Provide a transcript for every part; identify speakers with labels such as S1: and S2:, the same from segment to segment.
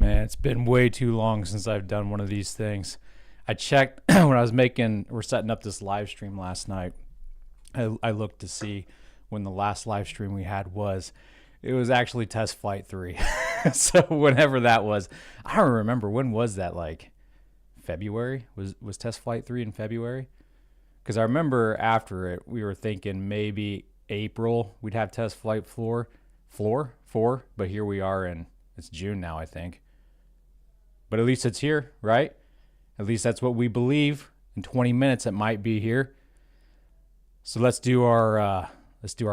S1: Man, it's been way too long since I've done one of these things. I checked when I was we're setting up this live stream last night. I looked to see when the last live stream we had was. It was actually test flight 3. So whenever that was, I don't remember. When was that? Like February? Was test flight 3 in February? Because I remember after it, we were thinking maybe April we'd have test flight 4. But here we are, and it's June now, I think. But at least it's here, right? At least that's what we believe. In 20 minutes, it might be here. So let's do our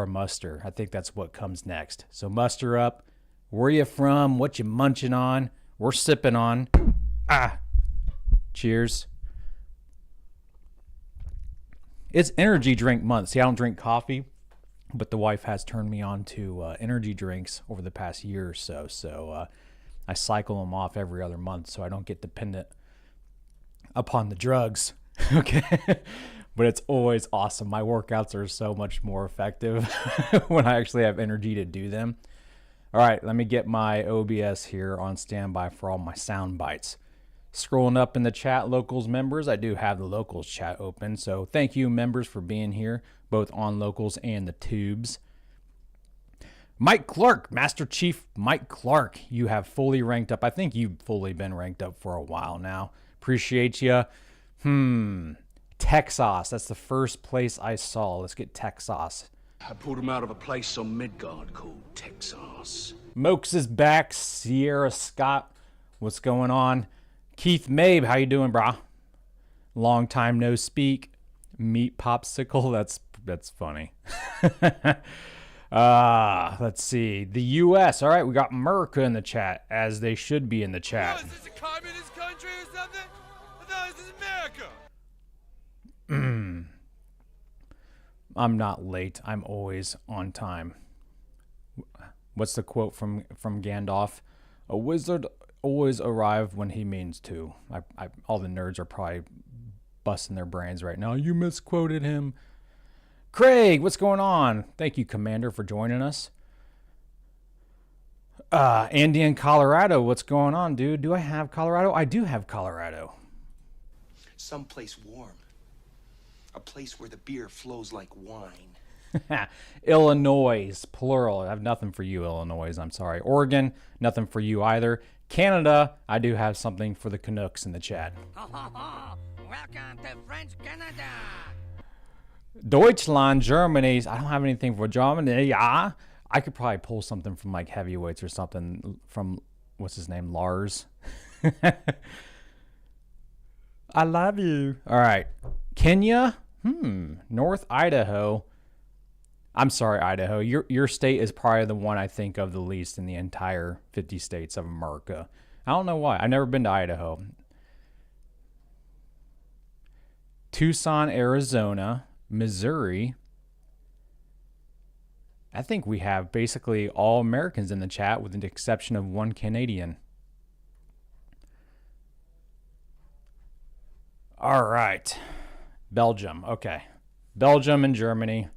S1: muster. I think that's what comes next. So muster up. Where you from? What you munching on? We're sipping on. Cheers. It's energy drink month. See, I don't drink coffee, but the wife has turned me on to energy drinks over the past year or so. So I cycle them off every other month so I don't get dependent upon the drugs. Okay. But it's always awesome. My workouts are so much more effective when I actually have energy to do them. All right, let me get my OBS here on standby for all my sound bites. Scrolling up in the chat, locals members, I do have the locals chat open. So thank you, members, for being here, both on locals and the tubes. Mike Clark, Master Chief Mike Clark, you have fully ranked up. I think you've fully been ranked up for a while now. Appreciate you. Texas, that's the first place I saw. Let's get Texas.
S2: I pulled him out of a place on Midgard called Texas.
S1: Mokes is back. Sierra Scott, what's going on? Keith Mabe, how you doing, brah? Long time no speak. Meat popsicle, that's funny. Let's see. The U.S. All right, we got America in the chat, as they should be in the chat.
S3: Oh, is this a communist country or something? I thought this is America.
S1: I'm not late. I'm always on time. What's the quote from Gandalf? A wizard always arrives when he means to. All the nerds are probably busting their brains right now. You misquoted him. Craig, what's going on? Thank you, Commander, for joining us. Andy in Colorado, what's going on, dude? Do I have Colorado? I do have Colorado.
S4: Someplace warm. A place where the beer flows like wine.
S1: Illinois, plural. I have nothing for you, Illinois. I'm sorry. Oregon, nothing for you either. Canada, I do have something for the Canucks in the chat.
S5: Welcome to French Canada.
S1: Deutschland, Germany. I don't have anything for Germany. Yeah, I could probably pull something from like heavyweights or something from, what's his name, Lars. I love you. All right. Kenya, North Idaho. I'm sorry, Idaho. Your state is probably the one I think of the least in the entire 50 states of America. I don't know why. I've never been to Idaho. Tucson, Arizona, Missouri. I think we have basically all Americans in the chat with the exception of one Canadian. All right. Belgium. Okay. Belgium and Germany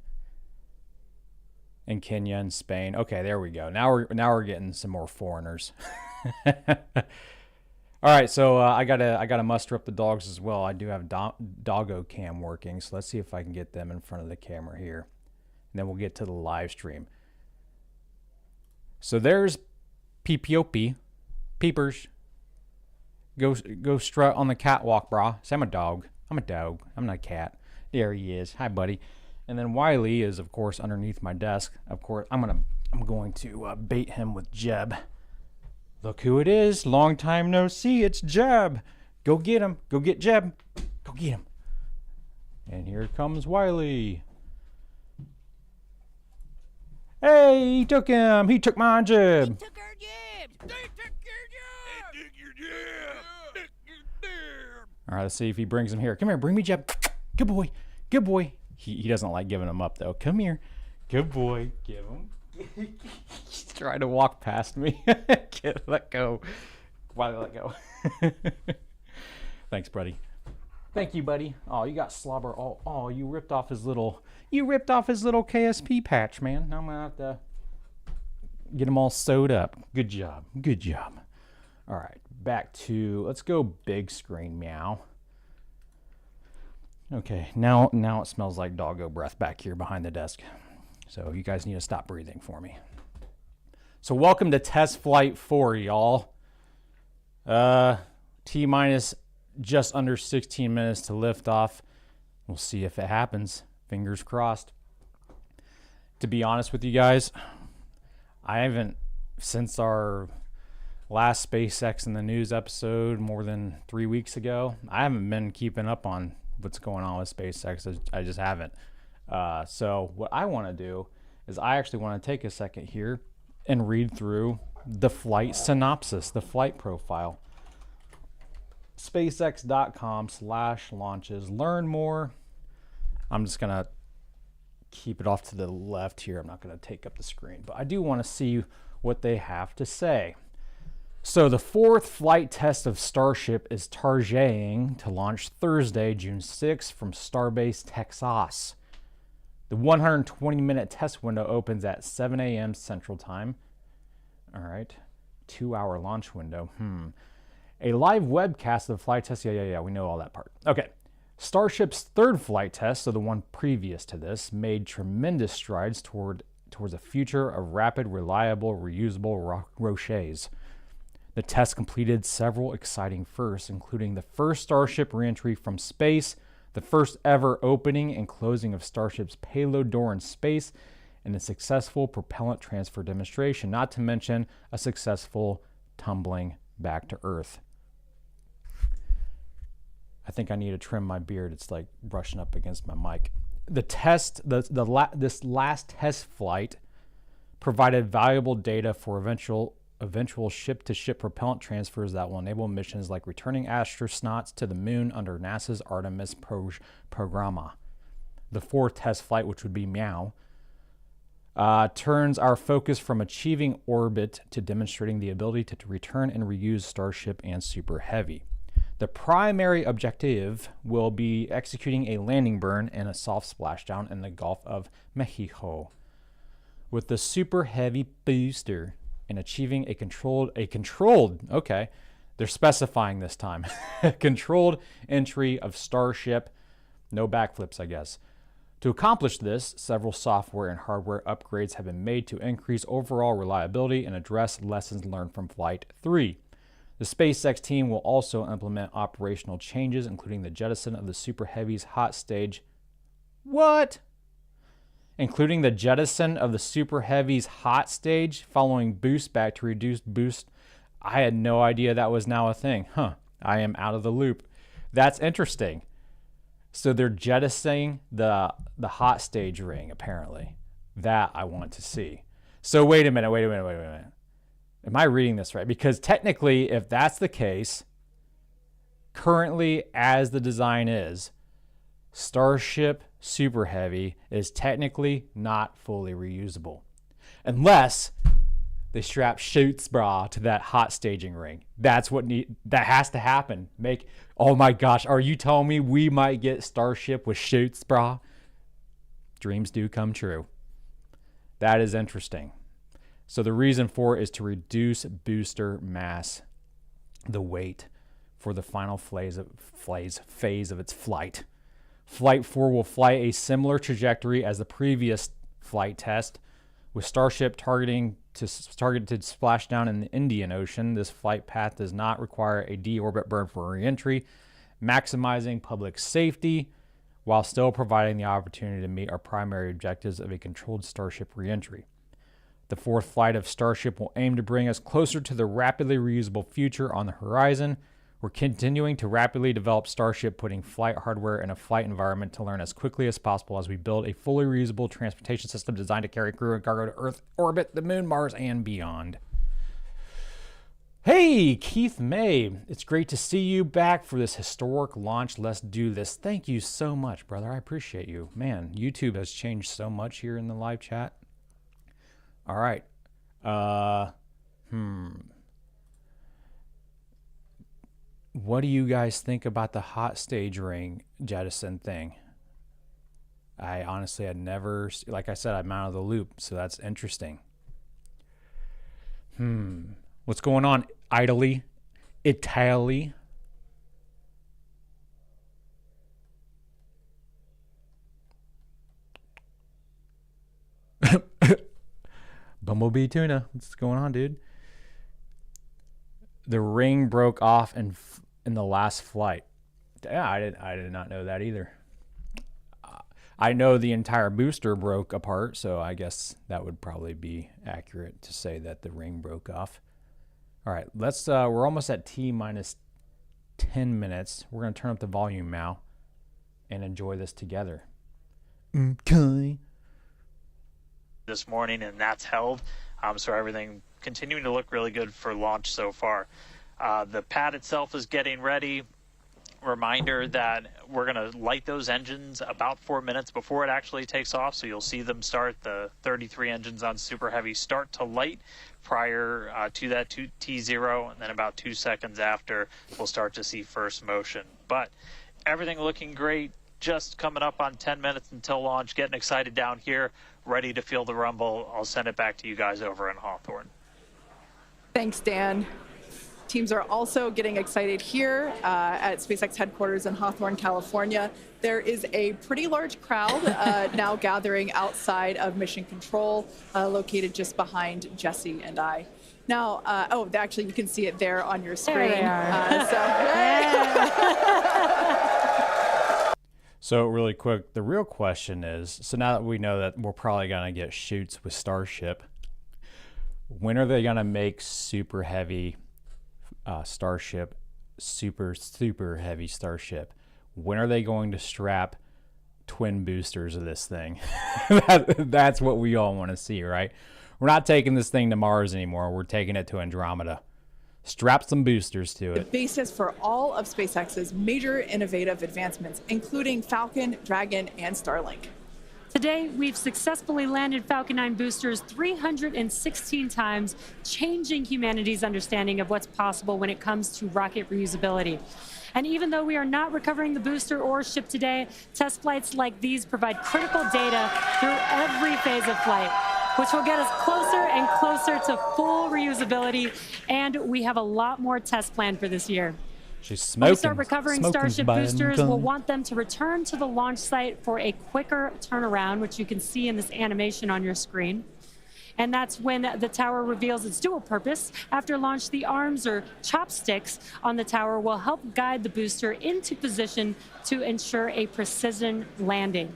S1: and Kenya and Spain. Okay, there we go. Now we're getting some more foreigners. All right, so I gotta muster up the dogs as well. I do have Doggo Cam working, so let's see if I can get them in front of the camera here. And then we'll get to the live stream. So there's PPOP. Peepers. Go strut on the catwalk, brah. Say I'm a dog. I'm a dog. I'm not a cat. There he is. Hi, buddy. And then Wiley is, of course, underneath my desk. Of course, I'm going to bait him with Jeb. Look who it is. Long time no see. It's Jeb. Go get him. Go get Jeb. Go get him. And here comes Wiley. Hey, he took him. He took my Jeb.
S5: He took our jibs. They took your jibs.
S3: Dig your jib. Dig your jib.
S1: All right, let's see if he brings him here. Come here. Bring me Jeb. Good boy. Good boy. He doesn't like giving him up, though. Come here. Good boy. Give him. He's trying to walk past me. Let go. Why did I let go? Thanks, buddy. Thank you, buddy. Oh, you got slobber. Oh, you ripped off his little KSP patch, man. Now I'm gonna have to get him all sewed up. Good job. Good job. All right, back to, let's go big screen, meow. Okay, now it smells like doggo breath back here behind the desk. So you guys need to stop breathing for me. So welcome to test flight 4, y'all. T-minus just under 16 minutes to liftoff. We'll see if it happens. Fingers crossed. To be honest with you guys, I haven't, since our last SpaceX in the news episode more than 3 weeks ago, I haven't been keeping up on what's going on with SpaceX. I just haven't. So what I want to do is I actually want to take a second here and read through the flight synopsis, the flight profile. SpaceX.com/launches. Learn more. I'm just going to keep it off to the left here. I'm not going to take up the screen, but I do want to see what they have to say. So the 4th flight test of Starship is targeting to launch Thursday, June 6th from Starbase, Texas. The 120-minute test window opens at 7 a.m. Central Time. All right. 2-hour launch window. A live webcast of the flight test. Yeah, we know all that part. Okay. Starship's 3rd flight test, so the one previous to this, made tremendous strides towards a future of rapid, reliable, reusable rochets. The test completed several exciting firsts, including the first Starship reentry from space, the first ever opening and closing of Starship's payload door in space, and a successful propellant transfer demonstration, not to mention a successful tumbling back to Earth. I think I need to trim my beard. It's like brushing up against my mic. The test, this last test flight provided valuable data for eventual ship-to-ship propellant transfers that will enable missions like returning astronauts to the moon under NASA's Artemis program. The 4th test flight, which would be meow, turns our focus from achieving orbit to demonstrating the ability to return and reuse Starship and Super Heavy. The primary objective will be executing a landing burn and a soft splashdown in the Gulf of Mexico with the Super Heavy booster and achieving a controlled, okay, they're specifying this time, controlled entry of Starship, no backflips, I guess. To accomplish this, several software and hardware upgrades have been made to increase overall reliability and address lessons learned from Flight 3. The SpaceX team will also implement operational changes, including the jettison of the Super Heavy's hot stage. What? Including the jettison of the Super Heavy's hot stage following boost back to reduce boost. I had no idea that was now a thing. I am out of the loop. That's interesting. So they're jettisoning the hot stage ring, apparently. That I want to see. So wait a minute. Am I reading this right? Because technically, if that's the case, currently as the design is, Starship Super Heavy is technically not fully reusable. Unless they strap chutes bra to that hot staging ring. That's what that has to happen. Oh my gosh, are you telling me we might get Starship with chutes bra? Dreams do come true. That is interesting. So the reason for it is to reduce booster mass, the weight for the final phase of its flight. Flight 4 will fly a similar trajectory as the previous flight test, with Starship targeted to splashdown in the Indian Ocean. This flight path does not require a deorbit burn for reentry, maximizing public safety while still providing the opportunity to meet our primary objectives of a controlled Starship reentry. The 4th flight of Starship will aim to bring us closer to the rapidly reusable future on the horizon. We're continuing to rapidly develop Starship, putting flight hardware in a flight environment to learn as quickly as possible as we build a fully reusable transportation system designed to carry crew and cargo to Earth, orbit, the moon, Mars, and beyond. Hey, Keith May. It's great to see you back for this historic launch. Let's do this. Thank you so much, brother. I appreciate you. Man, YouTube has changed so much here in the live chat. All right. What do you guys think about the hot stage ring jettison thing? I honestly had never, like I said, I'm out of the loop, so that's interesting. What's going on, Idly Italy. Bumblebee tuna. What's going on, dude? The ring broke off in the last flight. Yeah, I did not know that either. I know the entire booster broke apart, so I guess that would probably be accurate to say that the ring broke off. All right, let's. We're almost at T minus 10 minutes. We're gonna turn up the volume now and enjoy this together. Okay.
S6: This morning, and that's held. So everything continuing to look really good for launch so far. The pad itself is getting ready. Reminder that we're going to light those engines about 4 minutes before it actually takes off. So you'll see them start. The 33 engines on Super Heavy start to light prior to that T0, and then about 2 seconds after, we'll start to see first motion. But everything looking great. Just coming up on 10 minutes until launch. Getting excited down here, ready to feel the rumble. I'll send it back to you guys over in Hawthorne.
S7: Thanks, Dan. Teams are also getting excited here at SpaceX headquarters in Hawthorne, California. There is a pretty large crowd now gathering outside of Mission Control, located just behind Jesse and I. Now, actually, you can see it there on your screen.
S8: There they are.
S1: So really quick, the real question is, so now that we know that we're probably going to get shoots with Starship, when are they going to make Super Heavy Starship, Super Heavy Starship? When are they going to strap twin boosters of this thing? That's what we all want to see, right? We're not taking this thing to Mars anymore. We're taking it to Andromeda. Strap some boosters to it.
S7: The basis for all of SpaceX's major innovative advancements, including Falcon, Dragon, and Starlink.
S8: Today, we've successfully landed Falcon 9 boosters 316 times, changing humanity's understanding of what's possible when it comes to rocket reusability. And even though we are not recovering the booster or ship today, test flights like these provide critical data through every phase of flight, which will get us closer and closer to full reusability. And we have a lot more tests planned for this year.
S1: She's smoking.
S8: When we start recovering Starship boosters, we'll want them to return to the launch site for a quicker turnaround, which you can see in this animation on your screen. And that's when the tower reveals its dual purpose. After launch, the arms or chopsticks on the tower will help guide the booster into position to ensure a precision landing.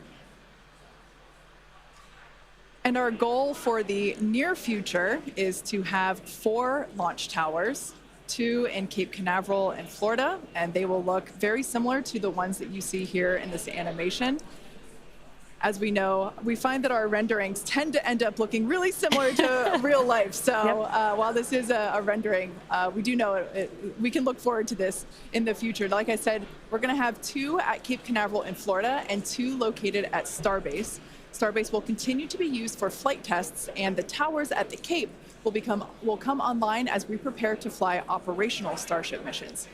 S7: And our goal for the near future is to have 4 launch towers, 2 in Cape Canaveral in Florida, and they will look very similar to the ones that you see here in this animation. As we know, we find that our renderings tend to end up looking really similar to real life. So while this is a rendering, we do know we can look forward to this in the future. Like I said, we're going to have 2 at Cape Canaveral in Florida and 2 located at Starbase. Starbase will continue to be used for flight tests, and the towers at the Cape will come online as we prepare to fly operational Starship missions.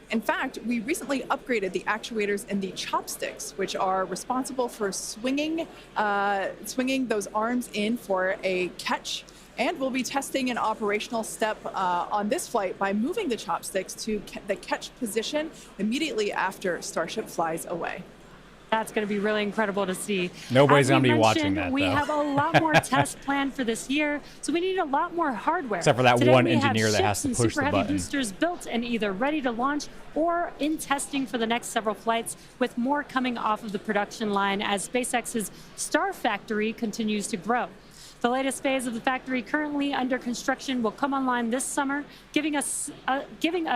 S7: In fact, we recently upgraded the actuators in the chopsticks, which are responsible for swinging those arms in for a catch. And we'll be testing an operational step on this flight by moving the chopsticks to the catch position immediately after Starship flies away.
S8: That's going to be really incredible to see.
S1: Nobody's going to be watching that,
S8: We
S1: though.
S8: have a lot more tests planned for this year, so we need a lot more hardware.
S1: Except for that
S8: Today,
S1: one
S8: we
S1: engineer
S8: have
S1: that has to
S8: ships
S1: push
S8: and Super
S1: the
S8: Heavy
S1: button.
S8: boosters built and either ready to launch or in testing for the next several flights, with more coming off of the production line as SpaceX's Star Factory continues to grow. The latest phase of the factory currently under construction will come online this summer, giving us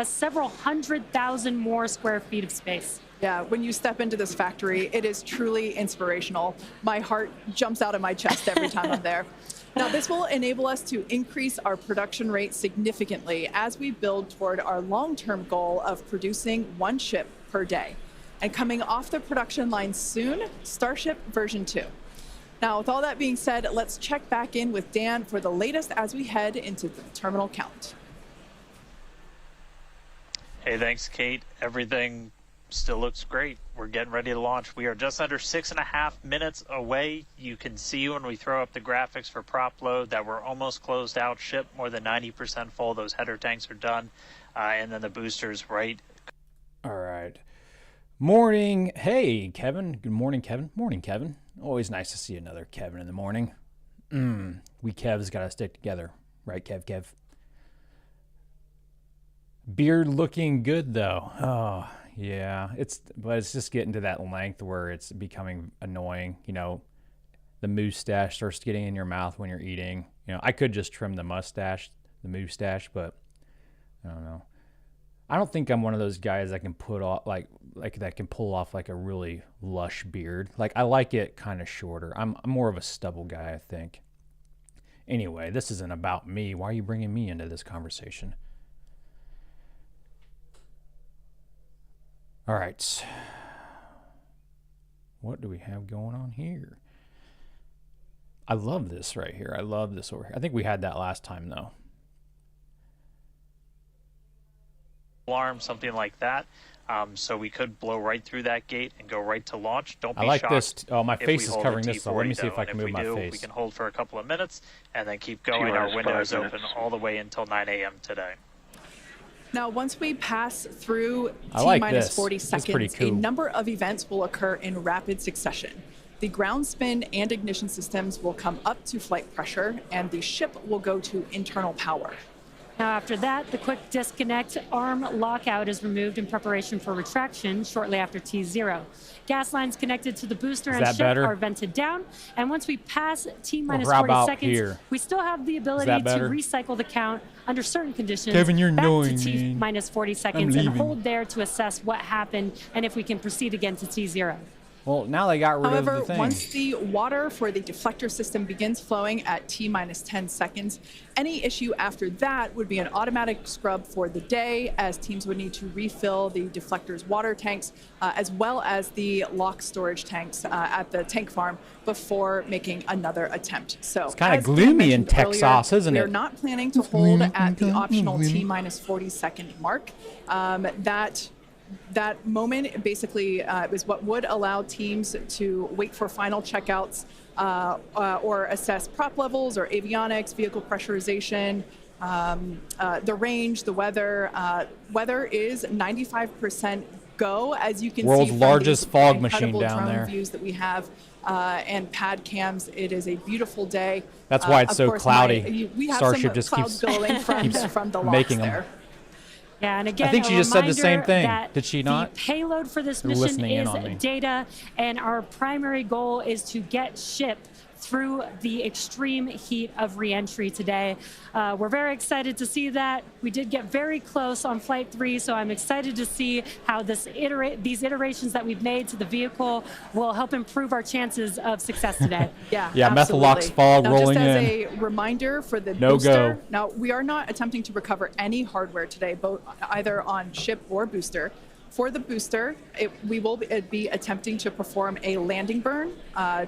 S8: several 100,000 more square feet of space.
S7: Yeah, when you step into this factory, it is truly inspirational. My heart jumps out of my chest every time I'm there. Now, this will enable us to increase our production rate significantly as we build toward our long-term goal of producing 1 ship per day. And coming off the production line soon, Starship version 2. Now, with all that being said, let's check back in with Dan for the latest as we head into the terminal count.
S6: Hey, thanks, Kate. Everything still looks great. We're getting ready to launch. We are just under 6.5 minutes away. You can see when we throw up the graphics for prop load that we're almost closed out. Ship more than 90% full. Those header tanks are done. And then the boosters right.
S1: All right. Morning. Hey, Kevin. Good morning, Kevin. Morning, Kevin. Always nice to see another Kevin in the morning. We Kevs got to stick together. Right, Kev? Beard looking good, though. Oh, yeah. But it's just getting to that length where it's becoming annoying. You know, the moustache starts getting in your mouth when you're eating. You know, I could just trim the moustache, but I don't know. I don't think I'm one of those guys that can put off like that can pull off like a really lush beard. Like I like it kind of shorter. I'm more of a stubble guy, I think. Anyway, this isn't about me. Why are you bringing me into this conversation? All right. What do we have going on here? I love this right here. I love this over here. I think we had that last time though.
S6: Alarm, something like that. So we could blow right through that gate and go right to launch. Don't be
S1: I like
S6: shocked.
S1: This. Oh, my face is covering
S6: the
S1: this, so let me see if I
S6: and
S1: can move
S6: we
S1: my
S6: do,
S1: face.
S6: We can hold for a couple of minutes and then keep going. Our window is open all the way until 9 a.m. today.
S7: Now, once we pass through
S1: T-minus
S7: 40 seconds,
S1: cool.
S7: A number of events will occur in rapid succession. The ground spin and ignition systems will come up to flight pressure, and the ship will go to internal power.
S8: Now, after that, the quick disconnect arm lockout is removed in preparation for retraction shortly after T0. Gas lines connected to the booster and ship are vented down. And once we pass T-minus 40 seconds, we still have the ability to recycle the count under certain conditions
S1: Kevin, you're
S8: back
S1: annoying
S8: to
S1: me.
S8: T-minus 40 seconds and hold there to assess what happened and if we can proceed again to T0.
S1: Well, now they got rid
S7: However,
S1: of the thing.
S7: once the water for the deflector system begins flowing at T-minus 10 seconds, any issue after that would be an automatic scrub for the day, as teams would need to refill the deflector's water tanks, as well as the lock storage tanks at the tank farm before making another attempt. So
S1: it's kind of gloomy in Texas, isn't it?
S7: We're not planning to hold at the optional T-minus 40-second mark. That moment basically is what would allow teams to wait for final checkouts or assess prop levels or avionics, vehicle pressurization, the range, the weather. Weather is 95% go, as you can see.
S1: World's largest fog
S7: machine
S1: down there.
S7: Views that we have and pad cams. It is a beautiful day.
S1: That's why it's so cloudy.
S7: We have
S1: Starship
S7: some
S1: just
S7: clouds
S1: keeps
S7: billowing from the
S1: making
S7: locks
S1: them.
S7: there.
S8: Yeah, and again,
S1: I think she just said the same thing. Did she not?
S8: The payload for this mission is data, and our primary goal is to get ship through the extreme heat of reentry today. We're very excited to see that. We did get very close on Flight 3, so I'm excited to see how these iterations that we've made to the vehicle will help improve our chances of success today.
S1: Yeah, Methalox fog rolling in.
S7: Just as a reminder for the booster, now we are not attempting to recover any hardware today, both either on ship or booster. For the booster, we will be attempting to perform a landing burn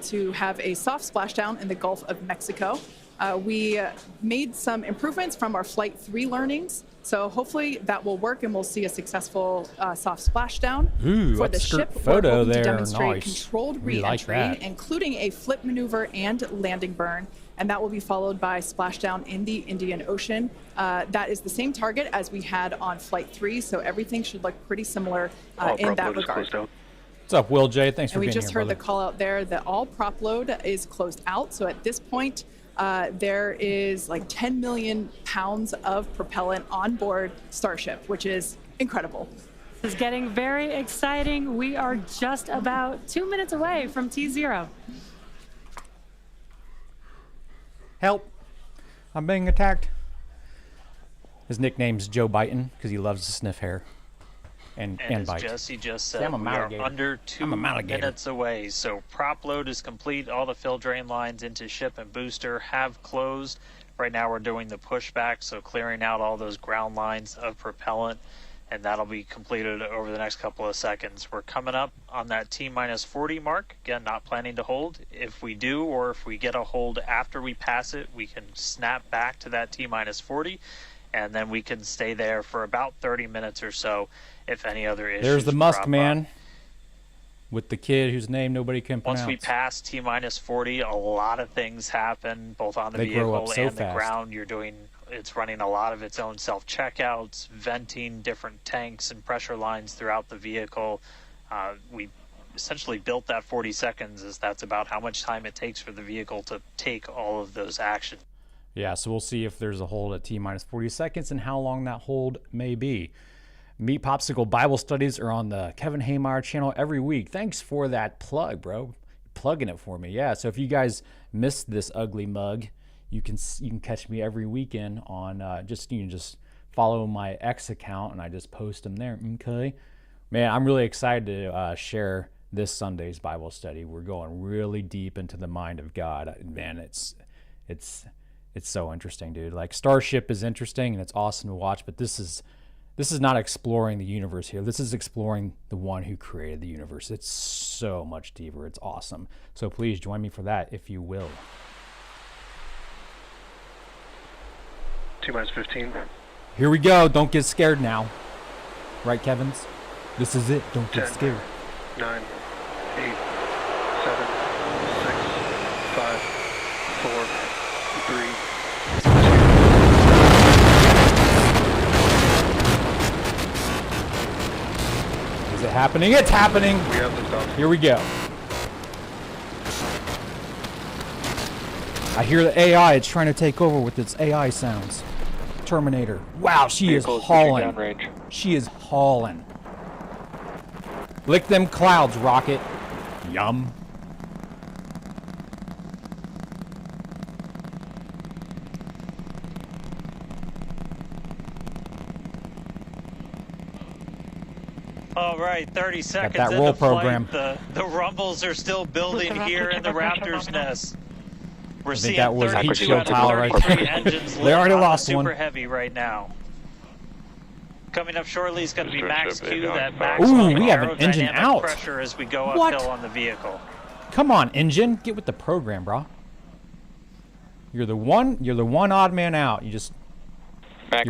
S7: to have a soft splashdown in the Gulf of Mexico. We made some improvements from our Flight 3 learnings, so hopefully that will work and we'll see a successful soft splashdown. For the ship, we're hoping to demonstrate controlled re-entry, including a flip maneuver and landing burn. And that will be followed by splashdown in the Indian Ocean. That is the same target as we had on Flight 3, so everything should look pretty similar in that regard.
S1: What's up, Will J? Thanks for being here,
S7: And we just heard the call out there that all prop load is closed out. So at this point, there is like 10 million pounds of propellant on board Starship, which is incredible.
S8: This is getting very exciting. We are just about 2 minutes away from T0.
S1: Help. I'm being attacked. His nickname's Joe Bitin because he loves to sniff hair and
S6: as
S1: bite.
S6: Jesse just said, we are under 2 minutes away. So prop load is complete. All the fill drain lines into ship and booster have closed. Right now we're doing the pushback, so clearing out all those ground lines of propellant, and that'll be completed over the next couple of seconds. We're coming up on that T-minus 40 mark. Again, not planning to hold. If we do, or if we get a hold after we pass it, we can snap back to that T-minus 40. and then we can stay there for about 30 minutes or so if any other issues
S1: There's the Musk
S6: crop
S1: man
S6: up.
S1: with the kid whose name nobody can pronounce.
S6: Once we pass T-minus 40, a lot of things happen, both on the
S1: They grow up
S6: vehicle
S1: so
S6: and the
S1: fast.
S6: ground. It's running a lot of its own self-checkouts, venting different tanks and pressure lines throughout the vehicle. We essentially built that 40 seconds, as that's about how much time it takes for the vehicle to take all of those actions.
S1: Yeah, so we'll see if there's a hold at T-minus 40 seconds and how long that hold may be. Meat Popsicle Bible Studies are on the Kevin Haymeyer channel every week. Thanks for that plug, bro. Plugging it for me. Yeah, so if you guys missed this ugly mug, you can catch me every weekend on you can just follow my X account and I just post them there. Okay, man, I'm really excited to share this Sunday's Bible study. We're going really deep into the mind of God. Man, it's so interesting, dude. Like Starship is interesting and it's awesome to watch, but this is not exploring the universe here. This is exploring the one who created the universe. It's so much deeper. It's awesome. So please join me for that if you will.
S9: T-minus 15.
S1: Here we go. Don't get scared now. Right, Kevins? This is it. Don't get
S9: 10,
S1: scared.
S9: 9, 8, 7, 6, 5, 4, 3.
S1: Is it happening? It's happening.
S9: We have liftoff.
S1: Here we go. I hear the AI. It's trying to take over with its AI sounds. Terminator. Wow, she is hauling. She is hauling. Lick them clouds, rocket. Yum.
S6: All right, 30 seconds
S1: that
S6: into
S1: roll
S6: flight,
S1: program.
S6: The rumbles are still building here in the Raptor's nest. We're seeing
S1: that was a heat
S6: 32
S1: shield
S6: out of
S1: tile right
S6: 33
S1: there.
S6: engines
S1: They
S6: lit
S1: already
S6: on the
S1: lost one.
S6: Super Heavy right now. Coming up shortly is going to be Max Q, that
S1: Ooh,
S6: maximum
S1: we have an engine
S6: aerodynamic
S1: out.
S6: pressure as we go
S1: What?
S6: uphill on the vehicle.
S1: Come on, engine. Get with the program, bro. You're the one odd man out. You're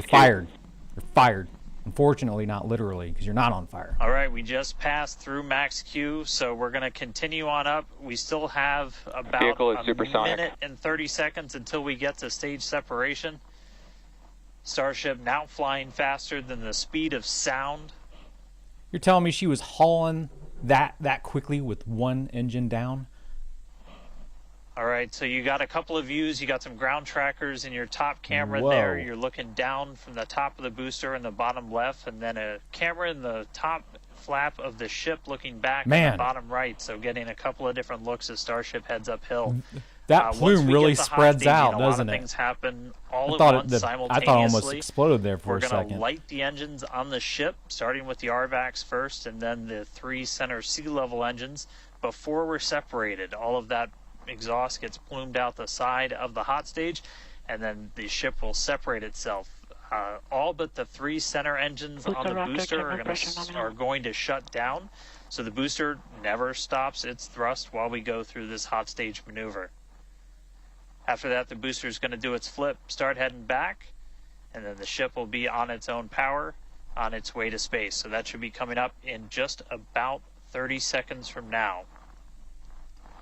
S1: fired. You're fired. Unfortunately, not literally, because you're not on fire.
S6: All right, we just passed through Max Q, so we're going to continue on up. We still have about a minute and 30 seconds until we get to stage separation. Starship now flying faster than the speed of sound.
S1: You're telling me she was hauling that quickly with one engine down?
S6: All right, so you got a couple of views. You got some ground trackers in your top camera
S1: Whoa.
S6: there. You're looking down from the top of the booster in the bottom left, and then a camera in the top flap of the ship looking back in the bottom right. So getting a couple of different looks as Starship heads uphill.
S1: That plume really spreads out,
S6: a
S1: doesn't
S6: lot of
S1: it?
S6: things happen all
S1: I
S6: at
S1: thought
S6: once simultaneously.
S1: I thought it almost exploded there for
S6: We're
S1: a
S6: going
S1: second.
S6: to light the engines on the ship, starting with the RVACs first, and then the 3 center sea level engines before we're separated. All of that exhaust gets plumed out the side of the hot stage, and then the ship will separate itself. All but the 3 center engines on the booster are going to shut down, so the booster never stops its thrust while we go through this hot stage maneuver. After that, the booster is going to do its flip, start heading back, and then the ship will be on its own power on its way to space. So that should be coming up in just about 30 seconds from now.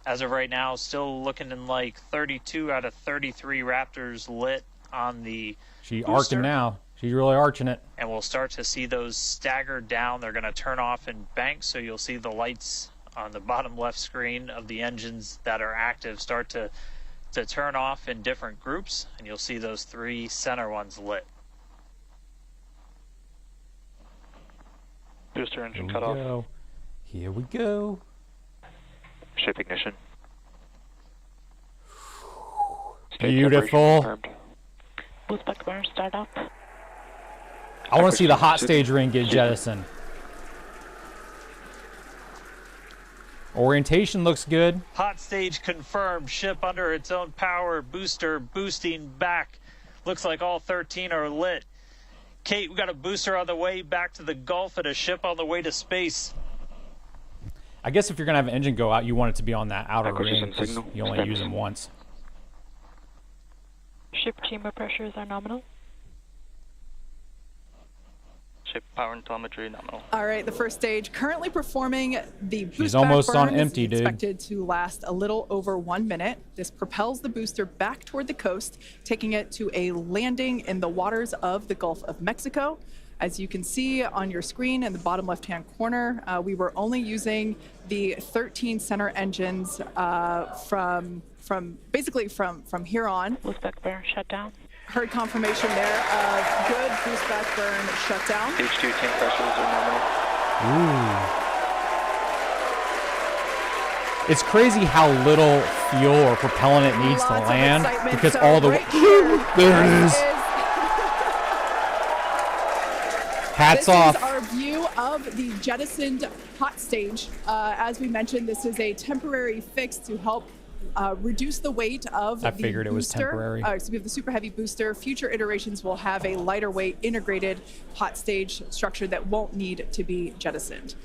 S6: As of right now, still looking in like 32 out of 33 Raptors lit on the
S1: She's
S6: booster.
S1: arcing now. She's really arching it.
S6: And we'll start to see those stagger down. They're going to turn off in banks, so you'll see the lights on the bottom left screen of the engines that are active start to turn off in different groups, and you'll see those 3 center ones lit.
S9: Booster engine
S1: Here
S9: cut
S1: we
S9: off.
S1: go. Here we go.
S9: Ship ignition.
S1: Beautiful.
S10: Boost back burn, start up.
S1: I want to see the hot stage ring get jettisoned. Orientation looks good.
S6: Hot stage confirmed. Ship under its own power. Booster boosting back. Looks like all 13 are lit. Kate, we got a booster on the way back to the Gulf and a ship on the way to space.
S1: I guess if you're going to have an engine go out, you want it to be on that outer ring because you only use them once.
S10: Ship chamber pressures are nominal.
S9: Ship power and telemetry nominal.
S7: All right, the first stage currently performing the boost
S1: She's almost
S7: back burn
S1: on empty,
S7: is
S1: dude.
S7: expected to last a little over 1 minute. This propels the booster back toward the coast, taking it to a landing in the waters of the Gulf of Mexico. As you can see on your screen in the bottom left-hand corner, we were only using the 13 center engines from here on.
S10: Boost back burn shut down.
S7: Heard confirmation there of good boost back burn shutdown.
S9: H2 tank pressures are nominal.
S1: Ooh. It's crazy how little fuel or propellant it needs to
S7: Lots of
S1: land
S7: excitement.
S1: because
S7: So
S1: all the
S7: right here,
S1: there it is. Hats off.
S7: This is our view of the jettisoned hot stage. As we mentioned, this is a temporary fix to help reduce the weight of
S1: I
S7: the
S1: figured it was
S7: booster.
S1: temporary.
S7: So we have the Super Heavy booster. Future iterations will have a lighter weight integrated hot stage structure that won't need to be jettisoned.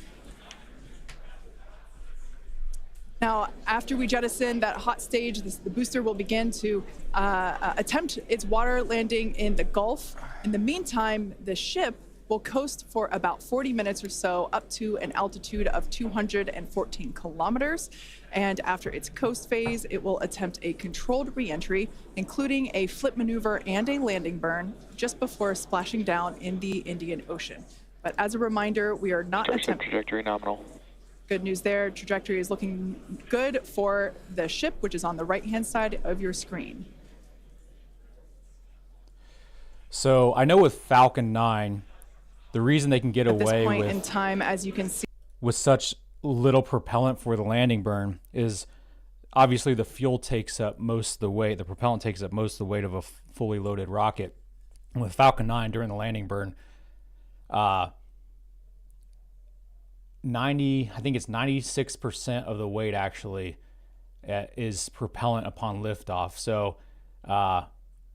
S7: Now, after we jettison that hot stage, the booster will begin to attempt its water landing in the Gulf. In the meantime, the ship will coast for about 40 minutes or so up to an altitude of 214 kilometers. And after its coast phase, it will attempt a controlled re-entry, including a flip maneuver and a landing burn, just before splashing down in the Indian Ocean. But as a reminder, we are not attempting...
S9: Trajectory nominal.
S7: Good news there. Trajectory is looking good for the ship, which is on the right-hand side of your screen.
S1: So I know with Falcon 9, the reason they can get
S7: At this
S1: away
S7: point in
S1: with
S7: time, as you can see,
S1: such little propellant for the landing burn is obviously the fuel takes up most of the weight. The propellant takes up most of the weight of a fully loaded rocket. And with Falcon 9 during the landing burn, 96% of the weight actually is propellant upon liftoff. So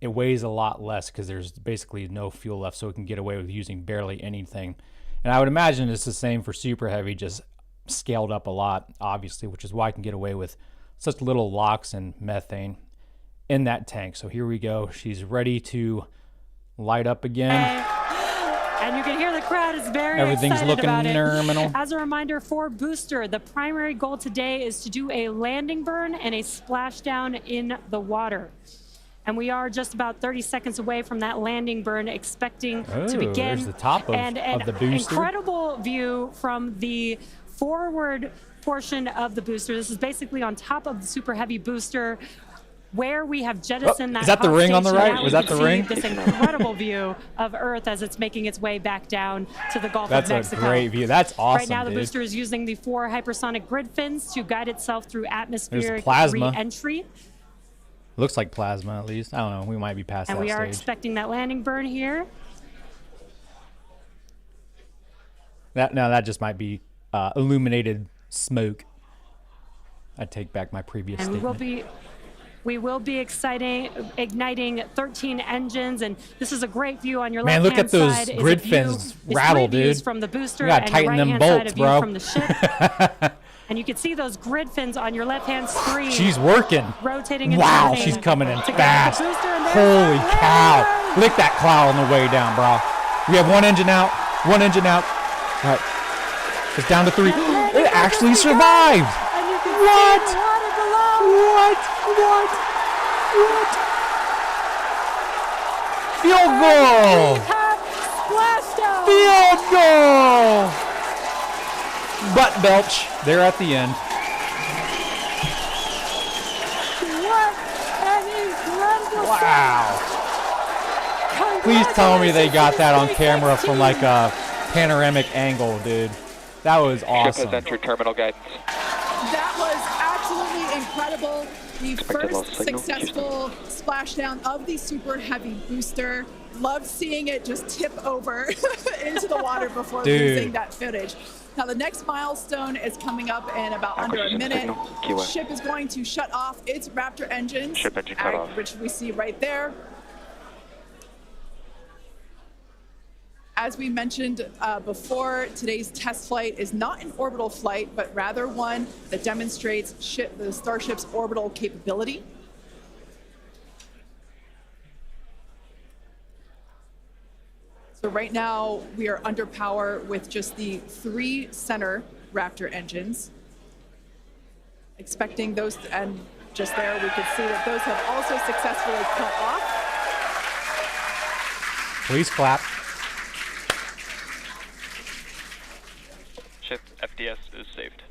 S1: it weighs a lot less because there's basically no fuel left, so it can get away with using barely anything. And I would imagine it's the same for Super Heavy, just scaled up a lot, obviously, which is why I can get away with such little LOX and methane in that tank. So here we go. She's ready to light up again.
S8: And you can hear the crowd is very
S1: Everything's
S8: excited
S1: looking
S8: about it.
S1: nominal.
S8: As a reminder for Booster, the primary goal today is to do a landing burn and a splashdown in the water. And we are just about 30 seconds away from that landing burn, expecting to begin.
S1: There's the top of the booster.
S8: Incredible view from the forward portion of the booster. This is basically on top of the Super Heavy booster, where we have jettisoned that.
S1: Is that the
S8: hot
S1: ring on the
S8: station.
S1: right?
S8: Now
S1: Was
S8: we
S1: that
S8: can
S1: the
S8: see
S1: ring?
S8: This incredible view of Earth as it's making its way back down to the Gulf of Mexico.
S1: That's a great view. That's awesome,
S8: Right now, the
S1: dude.
S8: booster is using the 4 hypersonic grid fins to guide itself through atmospheric
S1: plasma.
S8: re-entry.
S1: Looks like plasma, at least. I don't know. We might be past
S8: And
S1: that
S8: we are
S1: stage.
S8: expecting that landing burn here.
S1: That just might be illuminated smoke. I take back my previous
S8: And
S1: statement.
S8: we will be igniting 13 engines, and this is a great view on your
S1: Man,
S8: left-hand
S1: look at those
S8: side. is a
S1: grid
S8: view-
S1: fins
S8: is
S1: rattle,
S8: three views
S1: dude.
S8: from the booster,
S1: You gotta
S8: and
S1: tighten
S8: your
S1: them
S8: right-hand side
S1: bolts,
S8: a view
S1: bro.
S8: from the ship. And you can see those grid fins on your left-hand screen.
S1: She's working.
S8: Rotating and
S1: Wow,
S8: turning
S1: she's coming in
S8: to get
S1: fast.
S8: the booster, and there's
S1: Holy
S8: that
S1: cow.
S8: landing.
S1: Lick that cloud on the way down, bro. We have one engine out. One engine out. All right. It's down to 3. It actually survived.
S8: And you can
S1: What?
S8: see the water below.
S1: What? Field goal.
S8: We have Splashdown.
S1: Field goal. Butt belch there at the end.
S8: What an incredible
S1: Wow. Please tell me they got that on camera from like a panoramic angle, dude. That was
S9: Ship
S1: awesome.
S9: has entered terminal guidance.
S7: that was absolutely incredible. The
S9: Expected low
S7: first
S9: signal.
S7: successful splashdown of the Super Heavy booster. Loved seeing it just tip over into the water before
S1: Dude.
S7: losing that footage. Now the next milestone is coming up in about under a
S9: Acquisition
S7: minute.
S9: signal, QA.
S7: Ship is going to shut off its Raptor engines,
S9: Ship engine cut off.
S7: which we see right there. As we mentioned before, today's test flight is not an orbital flight, but rather one that demonstrates the Starship's orbital capability. So right now we are under power with just the 3 center Raptor engines. Expecting those, and just there we could see that those have also successfully cut off.
S1: Please clap.
S9: Ship FDS is saved.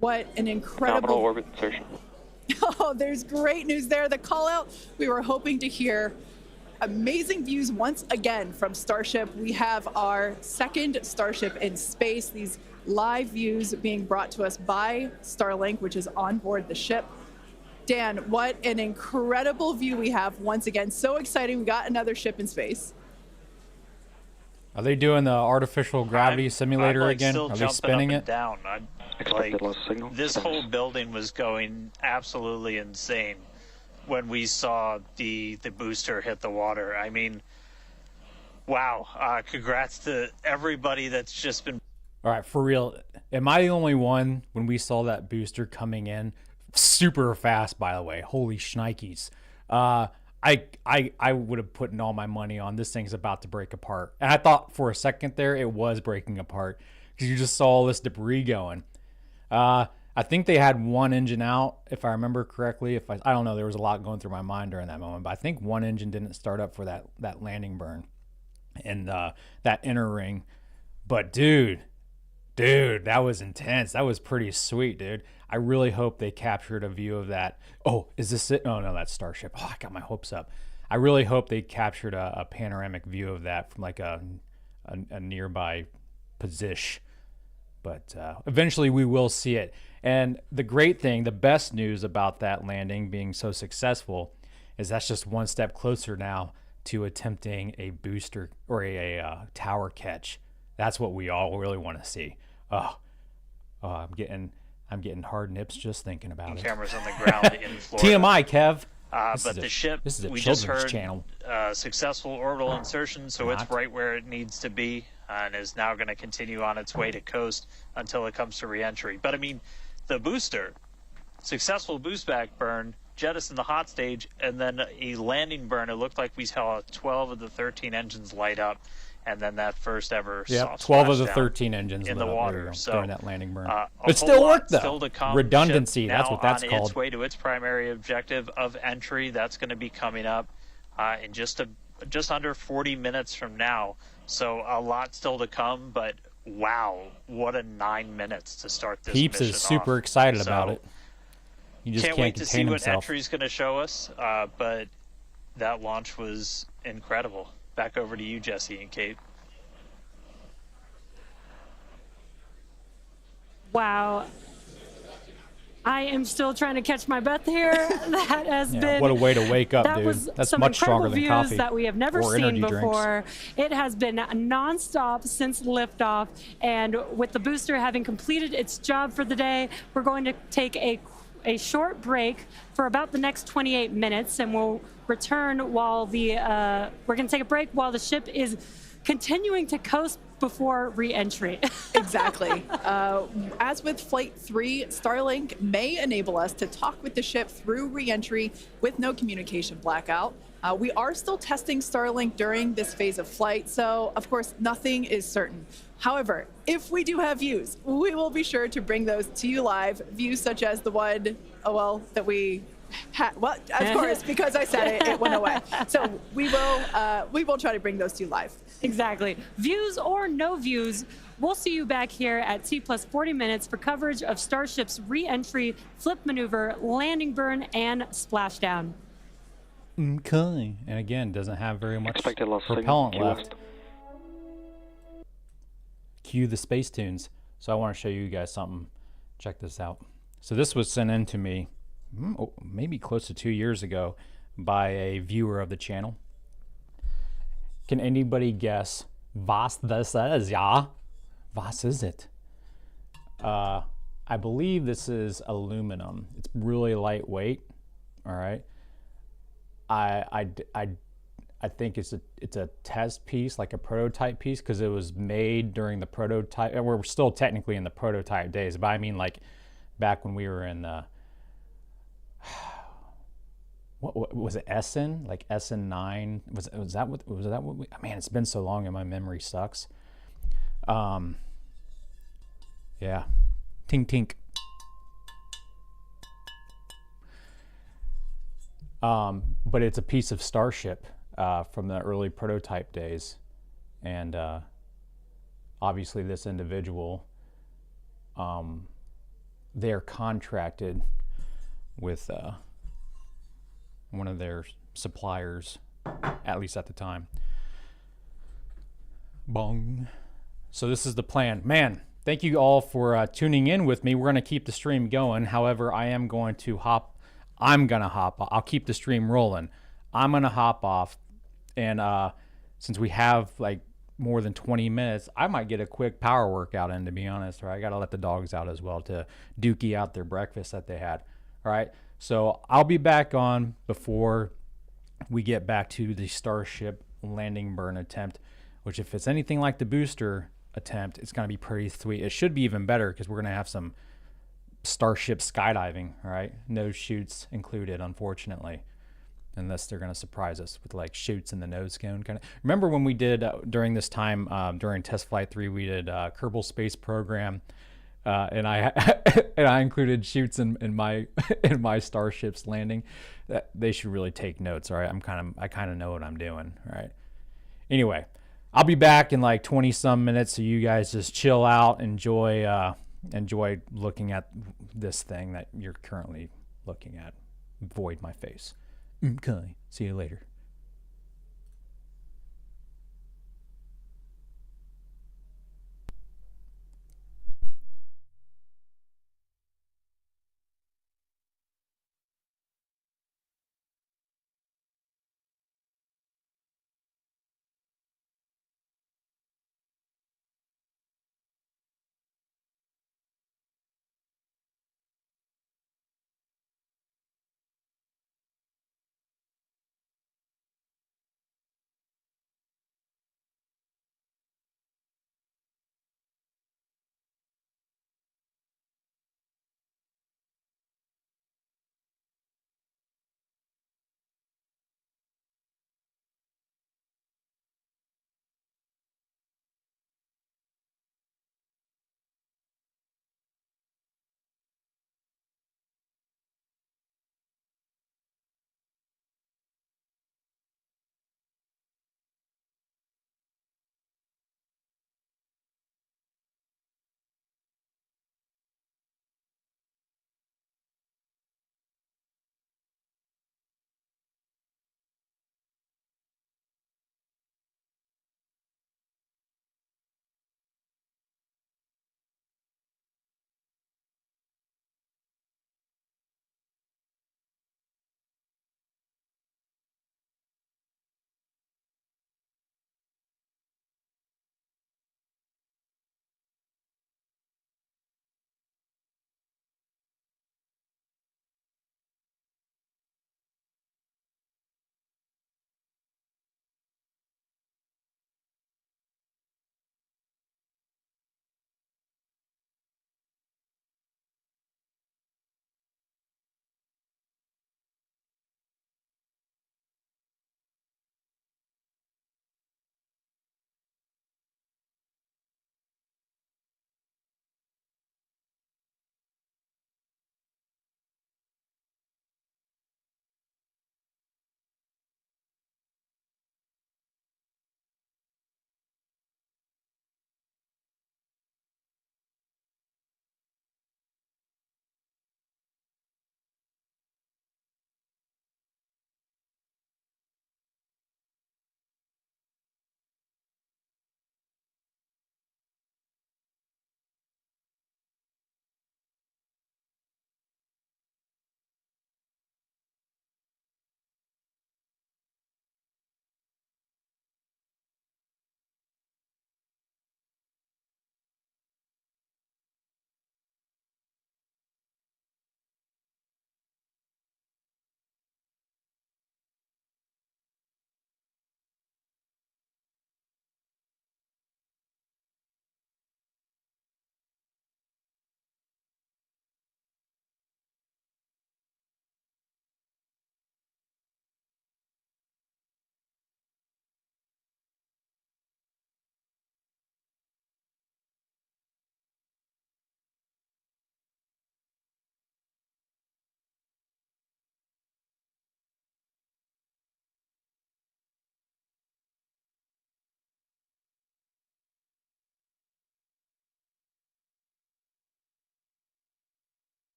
S7: What an incredible...
S9: Nominal orbit insertion.
S7: Oh, there's great news there. The call out, we were hoping to hear amazing views once again from Starship. We have our second Starship in space. These live views being brought to us by Starlink, which is on board the ship. Dan, what an incredible view we have once again. So exciting. We got another ship in space.
S1: Are they doing the artificial gravity simulator
S6: I'm, like,
S1: again?
S6: Still
S1: Are they
S6: jumping
S1: spinning
S6: up
S1: it?
S6: and down.
S9: Expected loss signal.
S6: This whole building was going absolutely insane when we saw the booster hit the water. I mean, wow. Congrats to everybody that's just been...
S1: All right, for real. Am I the only one when we saw that booster coming in super fast, by the way? Holy shnikes. I would have put in all my money on this thing's about to break apart. And I thought for a second there it was breaking apart because you just saw all this debris going. I think they had one engine out, if I remember correctly. I don't know, there was a lot going through my mind during that moment, but I think one engine didn't start up for that landing burn and that inner ring. But dude, that was intense. That was pretty sweet, dude. I really hope they captured a view of that. Oh, is this it? Oh, no, that's Starship. Oh, I got my hopes up. I really hope they captured a panoramic view of that from like a nearby position. But eventually we will see it. And the great thing, the best news about that landing being so successful is that's just one step closer now to attempting a booster or a tower catch. That's what we all really want to see. I'm getting hard nips just thinking about it.
S6: Cameras on the ground in Florida.
S1: TMI, Kev.
S6: But the ship, we just heard, successful orbital insertion, so it's right where it needs to be, and is now going to continue on its way to coast until it comes to reentry. But I mean, the booster, successful boost back burn, jettison the hot stage, and then a landing burn. It looked like we saw 12 of the 13 engines light up, and then that first ever soft
S1: 12 of the
S6: splashdown
S1: 13 engines
S6: in the water. So
S1: during that landing burn.
S6: It
S1: still worked though.
S6: Still to come.
S1: Redundancy,
S6: Ship
S1: that's what that's
S6: now
S1: called.
S6: On its way to its primary objective of entry. That's going to be coming up in just under 40 minutes from now. So a lot still to come, but wow, what a 9 minutes to start this
S1: Peeps
S6: mission
S1: is super
S6: off.
S1: excited about it. You just
S6: can't wait to see
S1: himself.
S6: what entry's going to show us, but that launch was incredible. Back over to you, Jesse and Kate.
S8: Wow. I am still trying to catch my breath here. That has been...
S1: What a way to wake up,
S8: that
S1: dude.
S8: Was
S1: That's
S8: some
S1: much stronger
S8: incredible
S1: than
S8: views
S1: coffee
S8: that we have never
S1: or
S8: seen
S1: energy
S8: before. It has been nonstop since liftoff, and with the booster having completed its job for the day, we're going to take a short break for about the next 28 minutes, and we'll return while we're going to take a break while the ship is continuing to coast before re-entry.
S7: Exactly. As with Flight 3, Starlink may enable us to talk with the ship through re-entry with no communication blackout. We are still testing Starlink during this phase of flight, so of course nothing is certain. However, if we do have views, we will be sure to bring those to you live. Views such as the one, that we had. Well, of course, because I said it went away. So we will try to bring those to you live.
S8: Exactly. Views or no views, we'll see you back here at T plus 40 minutes for coverage of Starship's re-entry, flip maneuver, landing burn, and splashdown.
S1: Okay. And again, doesn't have very much
S9: Expected loss
S1: propellant
S9: signal.
S1: left. Cue the space tunes. So I want to show you guys something. Check this out. So this was sent in to me maybe close to 2 years ago by a viewer of the channel. Can anybody guess was this is? Yeah, was is it? I believe this is aluminum. It's really lightweight. All right. I think it's a test piece, like a prototype piece, because it was made during the prototype. And we're still technically in the prototype days, but I mean like back when we were in the what was it? Essen, like SN9. Was that what we, man, it's been so long and my memory sucks. Yeah, tink tink. But it's a piece of Starship from the early prototype days, and obviously this individual, they're contracted with one of their suppliers, at least at the time. Bong. So this is the plan. Man, thank you all for tuning in with me. We're going to keep the stream going. However, I'm going to hop off. I'll keep the stream rolling. I'm going to hop off. And since we have like more than 20 minutes, I might get a quick power workout in, to be honest. Right? I got to let the dogs out as well to dookie out their breakfast that they had. All right. So I'll be back on before we get back to the Starship landing burn attempt, which if it's anything like the booster attempt, it's going to be pretty sweet. It should be even better because we're going to have some Starship skydiving, all right? No chutes included, unfortunately, unless they're going to surprise us with like chutes in the nose cone kind of. Remember when we did during this time, during test flight 3, we did Kerbal Space Program, and I and I included chutes in my in my Starship's landing. They should really take notes, all right? I kind of know what I'm doing, all right? Anyway, I'll be back in like 20 some minutes, so you guys just chill out, enjoy looking at this thing that you're currently looking at. Void my face. Okay, see you later.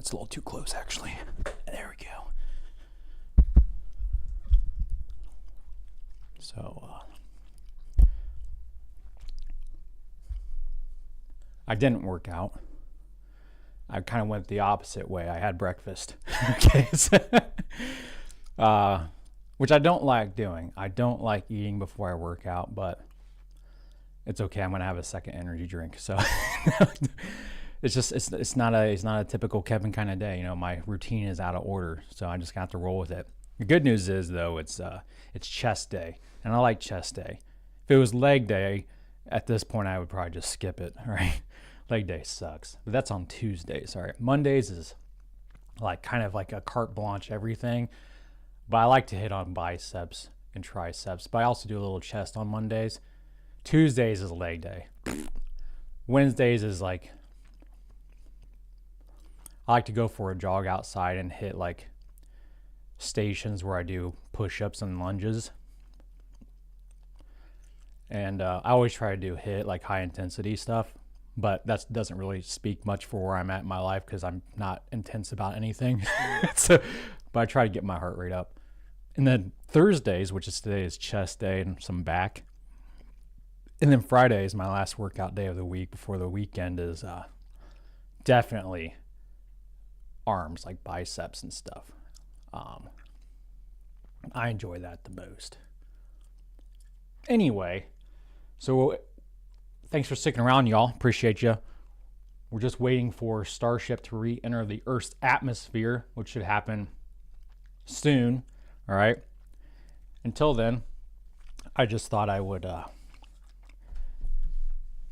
S1: That's a little too close, actually. There we go. So, I didn't work out. I kind of went the opposite way. I had breakfast. Okay. Which I don't like doing. I don't like eating before I work out, but it's okay. I'm going to have a second energy drink. So it's not a typical Kevin kind of day. You know, my routine is out of order, so I just got to roll with it. The good news is though, it's chest day, and I like chest day. If it was leg day, at this point I would probably just skip it, right? Leg day sucks. But that's on Tuesdays, all right? Mondays is like kind of like a carte blanche everything. But I like to hit on biceps and triceps. But I also do a little chest on Mondays. Tuesdays is leg day. Wednesdays is like, I like to go for a jog outside and hit like stations where I do push-ups and lunges. And I always try to do HIIT, like high intensity stuff. But that doesn't really speak much for where I'm at in my life because I'm not intense about anything. But I try to get my heart rate up. And then Thursdays, which is today, is chest day and some back. And then Friday is my last workout day of the week before the weekend is definitely arms, like biceps and stuff. I enjoy that the most. Anyway, so thanks for sticking around, y'all. Appreciate you. We're just waiting for Starship to re-enter the Earth's atmosphere, which should happen soon. All right. Until then, I just thought I would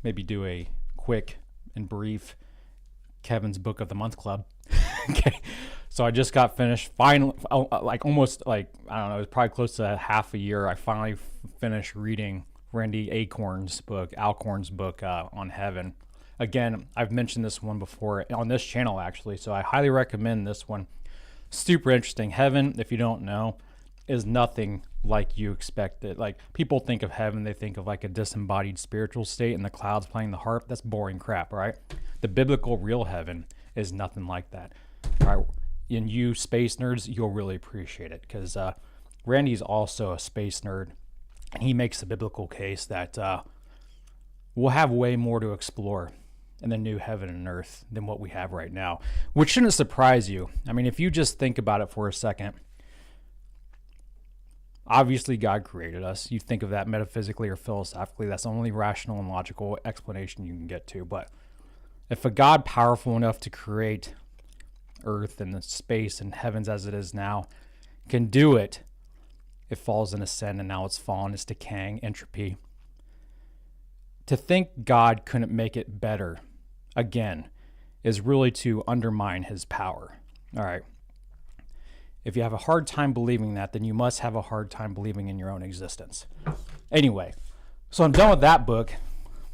S1: maybe do a quick and brief Kevin's Book of the Month Club. Okay. So I just got finished finally, like almost like, I don't know, it was probably close to half a year. I finally finished reading Randy Alcorn's book on heaven. Again, I've mentioned this one before on this channel actually, so I highly recommend this one. Super interesting. Heaven, if you don't know, is nothing like you expect it. Like, people think of heaven, they think of like a disembodied spiritual state in the clouds playing the harp. That's boring crap, right? The biblical real heaven is nothing like that. All right, and you space nerds, you'll really appreciate it because Randy's also a space nerd. And he makes the biblical case that we'll have way more to explore in the new heaven and earth than what we have right now, which shouldn't surprise you. I mean, if you just think about it for a second, obviously God created us. You think of that metaphysically or philosophically, that's the only rational and logical explanation you can get to. But if a God powerful enough to create earth and the space and heavens as it is now can do it, it falls in ascent and now it's fallen, it's decaying, entropy. To think God couldn't make it better, again, is really to undermine his power. All right. If you have a hard time believing that, then you must have a hard time believing in your own existence. Anyway, so I'm done with that book.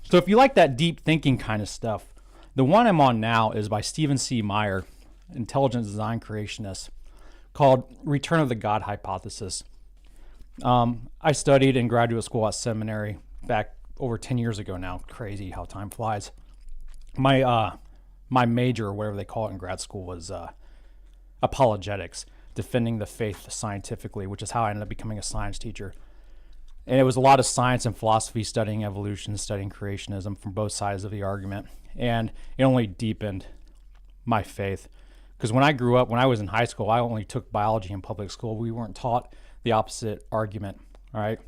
S1: So if you like that deep thinking kind of stuff, the one I'm on now is by Stephen C. Meyer, intelligent design creationist, called Return of the God Hypothesis. I studied in graduate school at seminary back over 10 years ago now. Crazy how time flies. My major, or whatever they call it in grad school, was apologetics, defending the faith scientifically, which is how I ended up becoming a science teacher. And it was a lot of science and philosophy, studying evolution, studying creationism from both sides of the argument. And it only deepened my faith. Because when I grew up, when I was in high school, I only took biology in public school. We weren't taught the opposite argument, all right?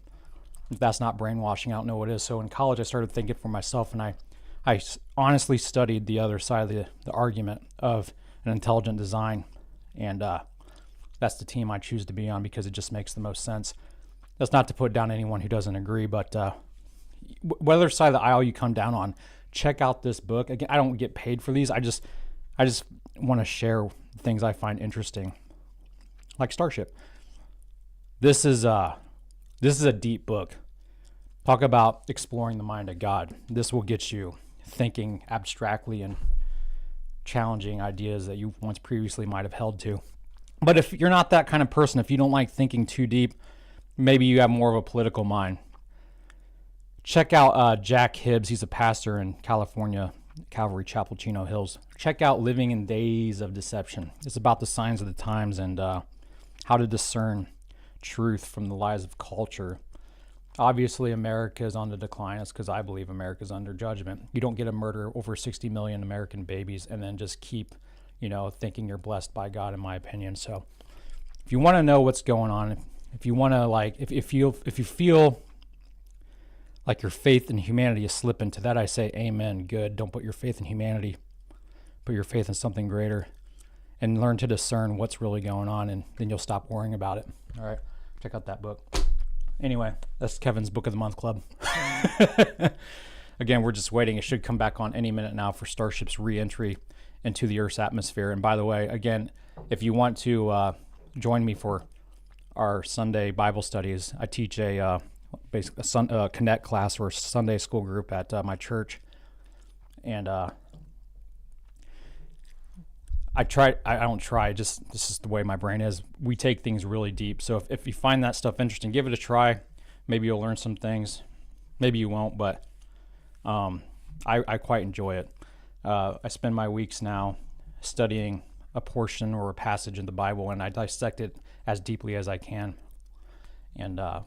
S1: If that's not brainwashing, I don't know what is. So in college, I started thinking for myself, and I honestly studied the other side of the argument of an intelligent design. And that's the team I choose to be on because it just makes the most sense. That's not to put down anyone who doesn't agree, but whether side of the aisle you come down on, check out this book. Again, I don't get paid for these. I just want to share things I find interesting, like Starship. This is a deep book. Talk about exploring the mind of God. This will get you thinking abstractly and challenging ideas that you once previously might have held to. But if you're not that kind of person, if you don't like thinking too deep, maybe you have more of a political mind, check out Jack Hibbs. He's a pastor in California, Calvary Chapel, Chino Hills. Check out Living in Days of Deception. It's about the signs of the times and how to discern truth from the lies of culture. Obviously, America is on the decline. It's because I believe America is under judgment. You don't get to murder over 60 million American babies and then just keep, thinking you're blessed by God, in my opinion. So if you want to know what's going on, if you want to if you feel like your faith in humanity is slipping, to that I say amen. Good. Don't put your faith in humanity. Put your faith in something greater and learn to discern what's really going on, and then you'll stop worrying about it. All right. Check out that book. Anyway, that's Kevin's Book of the Month Club. Again, we're just waiting. It should come back on any minute now for Starship's re-entry into the Earth's atmosphere. And by the way, again, if you want to join me for our Sunday Bible studies, I teach a Connect class or Sunday school group at my church. And this is the way my brain is. We take things really deep. So if you find that stuff interesting, give it a try. Maybe you'll learn some things. Maybe you won't, but I quite enjoy it. I spend my weeks now studying a portion or a passage in the Bible, and I dissect it as deeply as I can. And I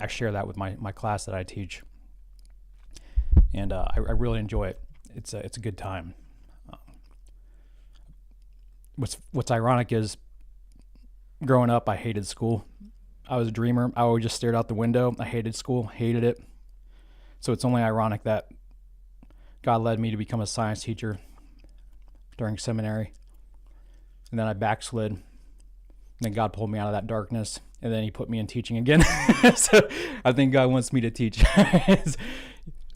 S1: share that with my class that I teach. And I really enjoy it. It's a good time. What's ironic is, growing up, I hated school. I was a dreamer. I always just stared out the window. I hated school, hated it. So it's only ironic that God led me to become a science teacher during seminary. And then I backslid. And then God pulled me out of that darkness. And then he put me in teaching again. So I think God wants me to teach. And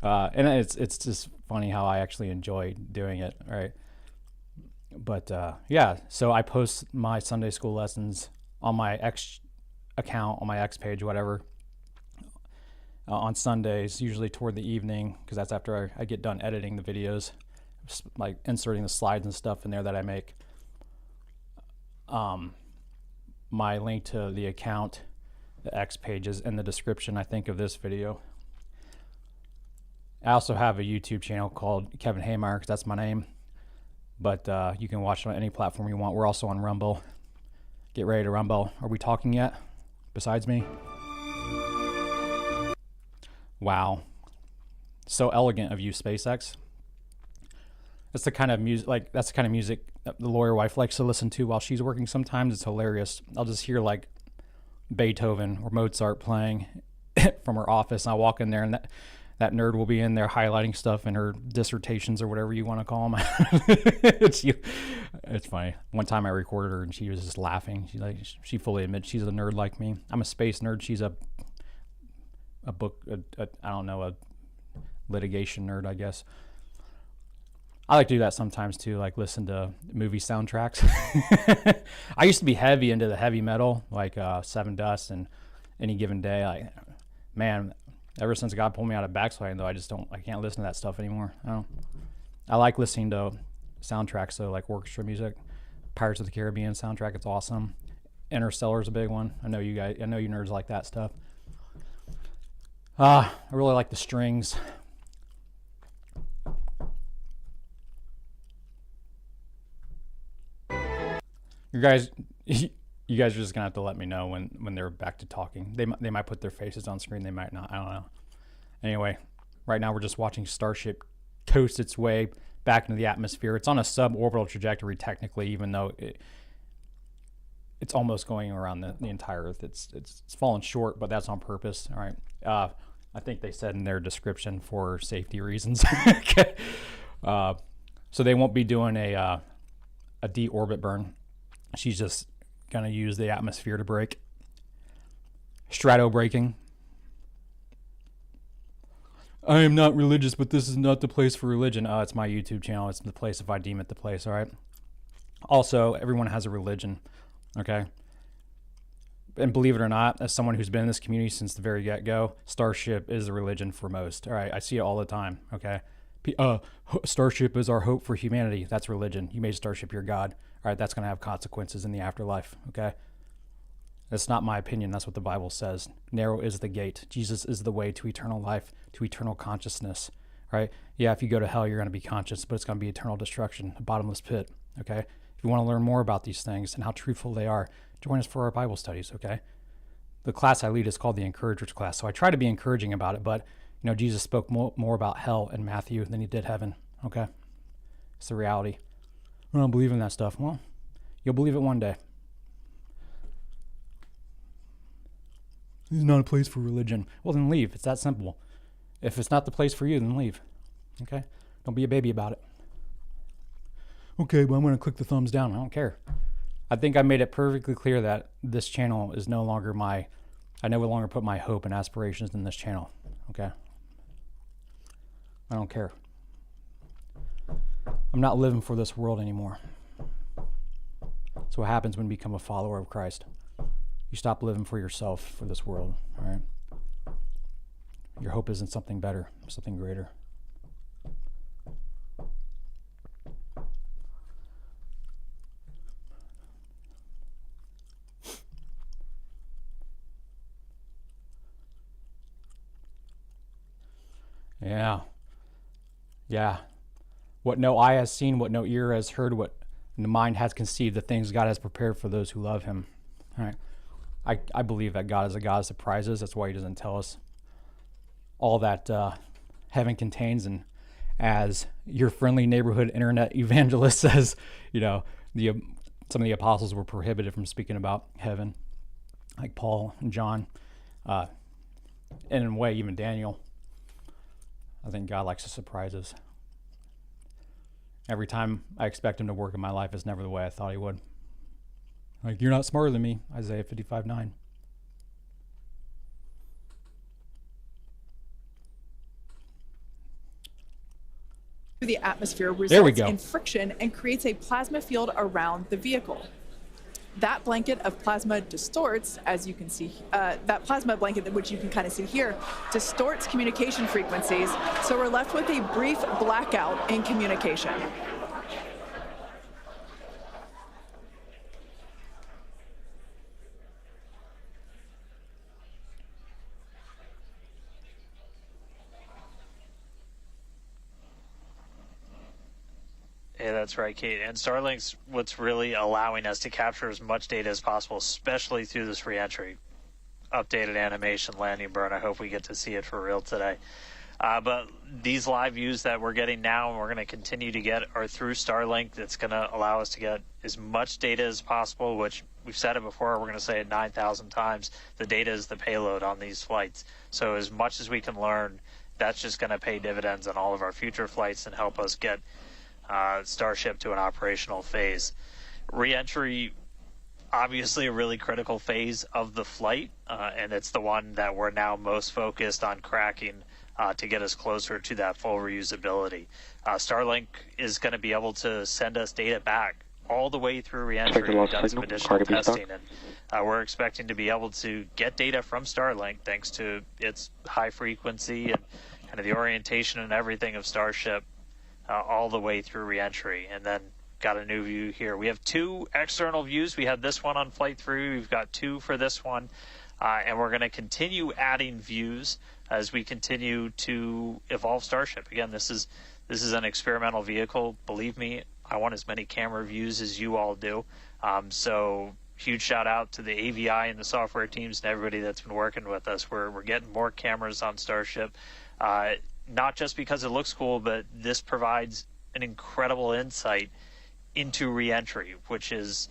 S1: it's just funny how I actually enjoy doing it, right? But so I post my Sunday school lessons on my X account, on my X page, whatever, on Sundays, usually toward the evening, because that's after I get done editing the videos, like inserting the slides and stuff in there that I make. My link to the account, the X page, is in the description, I think, of this video. I also have a YouTube channel called Kevin Haymeyer, because that's my name. But you can watch it on any platform you want. We're also on Rumble. Get ready to rumble. Are we talking yet? Besides me? Wow. So elegant of you, SpaceX. That's the kind of music, that the lawyer wife likes to listen to while she's working. Sometimes it's hilarious. I'll just hear like Beethoven or Mozart playing from her office, and I walk in there, and that nerd will be in there highlighting stuff in her dissertations or whatever you want to call them. It's funny. One time I recorded her and she was just laughing. She fully admits she's a nerd like me. I'm a space nerd. She's a litigation nerd, I guess. I like to do that sometimes too, like listen to movie soundtracks. I used to be heavy into the heavy metal, like Seven Dust and Any Given Day. Man, ever since God pulled me out of backsliding, though, I can't listen to that stuff anymore. I like listening to soundtracks, though, like orchestra music. Pirates of the Caribbean soundtrack, it's awesome. Interstellar's a big one. I know you nerds like that stuff. I really like the strings. You guys are just gonna have to let me know when they're back to talking. They might put their faces on screen. They might not. I don't know. Anyway, right now we're just watching Starship coast its way back into the atmosphere. It's on a suborbital trajectory technically, even though it's almost going around the entire Earth. It's fallen short, but that's on purpose. All right. I think they said in their description for safety reasons. Okay. So they won't be doing a deorbit burn. She's just going to use the atmosphere to brake. Strato braking. I am not religious, but this is not the place for religion. It's my YouTube channel. It's the place if I deem it the place, all right? Also, everyone has a religion, okay? And believe it or not, as someone who's been in this community since the very get-go, Starship is a religion for most, all right? I see it all the time, okay? Starship is our hope for humanity. That's religion. You made Starship your God. All right, that's going to have consequences in the afterlife, okay? That's not my opinion. That's what the Bible says. Narrow is the gate. Jesus is the way to eternal life, to eternal consciousness. right? Yeah, if you go to hell, you're going to be conscious, but it's going to be eternal destruction, a bottomless pit, okay? If you want to learn more about these things and how truthful they are, join us for our Bible studies, okay? The class I lead is called the Encouragers class, so I try to be encouraging about it, but, Jesus spoke more about hell in Matthew than he did heaven, okay? It's the reality. I don't believe in that stuff. Well, you'll believe it one day. This is not a place for religion. Well, then leave. It's that simple. If it's not the place for you, then leave. Okay? Don't be a baby about it. Okay, but I'm going to click the thumbs down. I don't care. I think I made it perfectly clear that this channel is no longer I no longer put my hope and aspirations in this channel. Okay? I don't care. I'm not living for this world anymore. That's what happens when you become a follower of Christ. You stop living for yourself, for this world, all right? Your hope is in something better, something greater. Yeah. What no eye has seen, what no ear has heard, what the mind has conceived, the things God has prepared for those who love him. All right. I believe that God is a God of surprises. That's why he doesn't tell us all that heaven contains. And as your friendly neighborhood internet evangelist says, some of the apostles were prohibited from speaking about heaven, like Paul and John, and in a way, even Daniel. I think God likes to surprise us. Every time I expect him to work in my life, it's never the way I thought he would. Like, you're not smarter than me, Isaiah 55:9.
S7: The atmosphere results in friction and creates a plasma field around the vehicle. That blanket of plasma distorts, as you can see, that plasma blanket, which you can kind of see here, distorts communication frequencies, so we're left with a brief blackout in communication.
S6: Yeah, that's right, Kate. And Starlink's what's really allowing us to capture as much data as possible, especially through this reentry. Updated animation, landing burn. I hope we get to see it for real today. But these live views that we're getting now and we're going to continue to get are through Starlink. That's going to allow us to get as much data as possible, which we've said it before. We're going to say it 9,000 times. The data is the payload on these flights. So as much as we can learn, that's just going to pay dividends on all of our future flights and help us get Starship to an operational phase. Reentry, obviously a really critical phase of the flight, and it's the one that we're now most focused on cracking to get us closer to that full reusability. Starlink is going to be able to send us data back all the way through reentry. We've done some additional testing, and we're expecting to be able to get data from Starlink thanks to its high frequency and kind of the orientation and everything of Starship all the way through reentry. And then got a new view here. We have two external views. We had this one on flight 3. We've got two for this one. And we're going to continue adding views as we continue to evolve Starship. Again, this is an experimental vehicle. Believe me, I want as many camera views as you all do. So huge shout out to the AVI and the software teams and everybody that's been working with us. We're getting more cameras on Starship. Not just because it looks cool, but this provides an incredible insight into reentry, which is,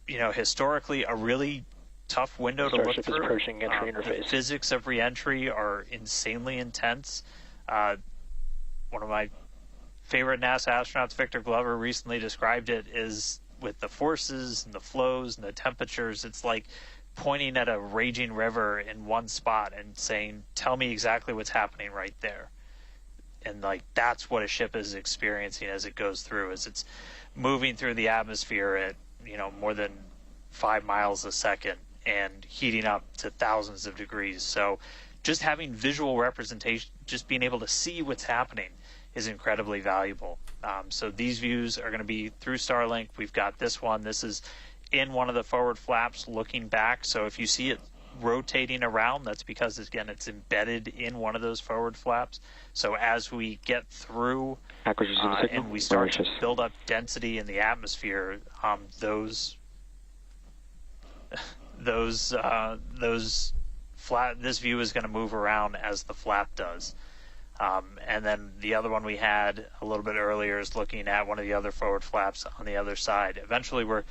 S6: historically a really tough window to look through.
S9: Approaching entry interface.
S6: The physics of reentry are insanely intense. One of my favorite NASA astronauts, Victor Glover, recently described it as with the forces and the flows and the temperatures, it's like pointing at a raging river in one spot and saying, tell me exactly what's happening right there. And that's what a ship is experiencing as it goes through, as it's moving through the atmosphere at more than 5 miles a second and heating up to thousands of degrees. So just having visual representation, just being able to see what's happening is incredibly valuable. So these views are going to be through Starlink. We've got this one. This is in one of the forward flaps looking back. So if you see it rotating around. That's because, again, it's embedded in one of those forward flaps. So as we get through and we start to build up density in the atmosphere, this view is going to move around as the flap does. And then the other one we had a little bit earlier is looking at one of the other forward flaps on the other side. Eventually, we're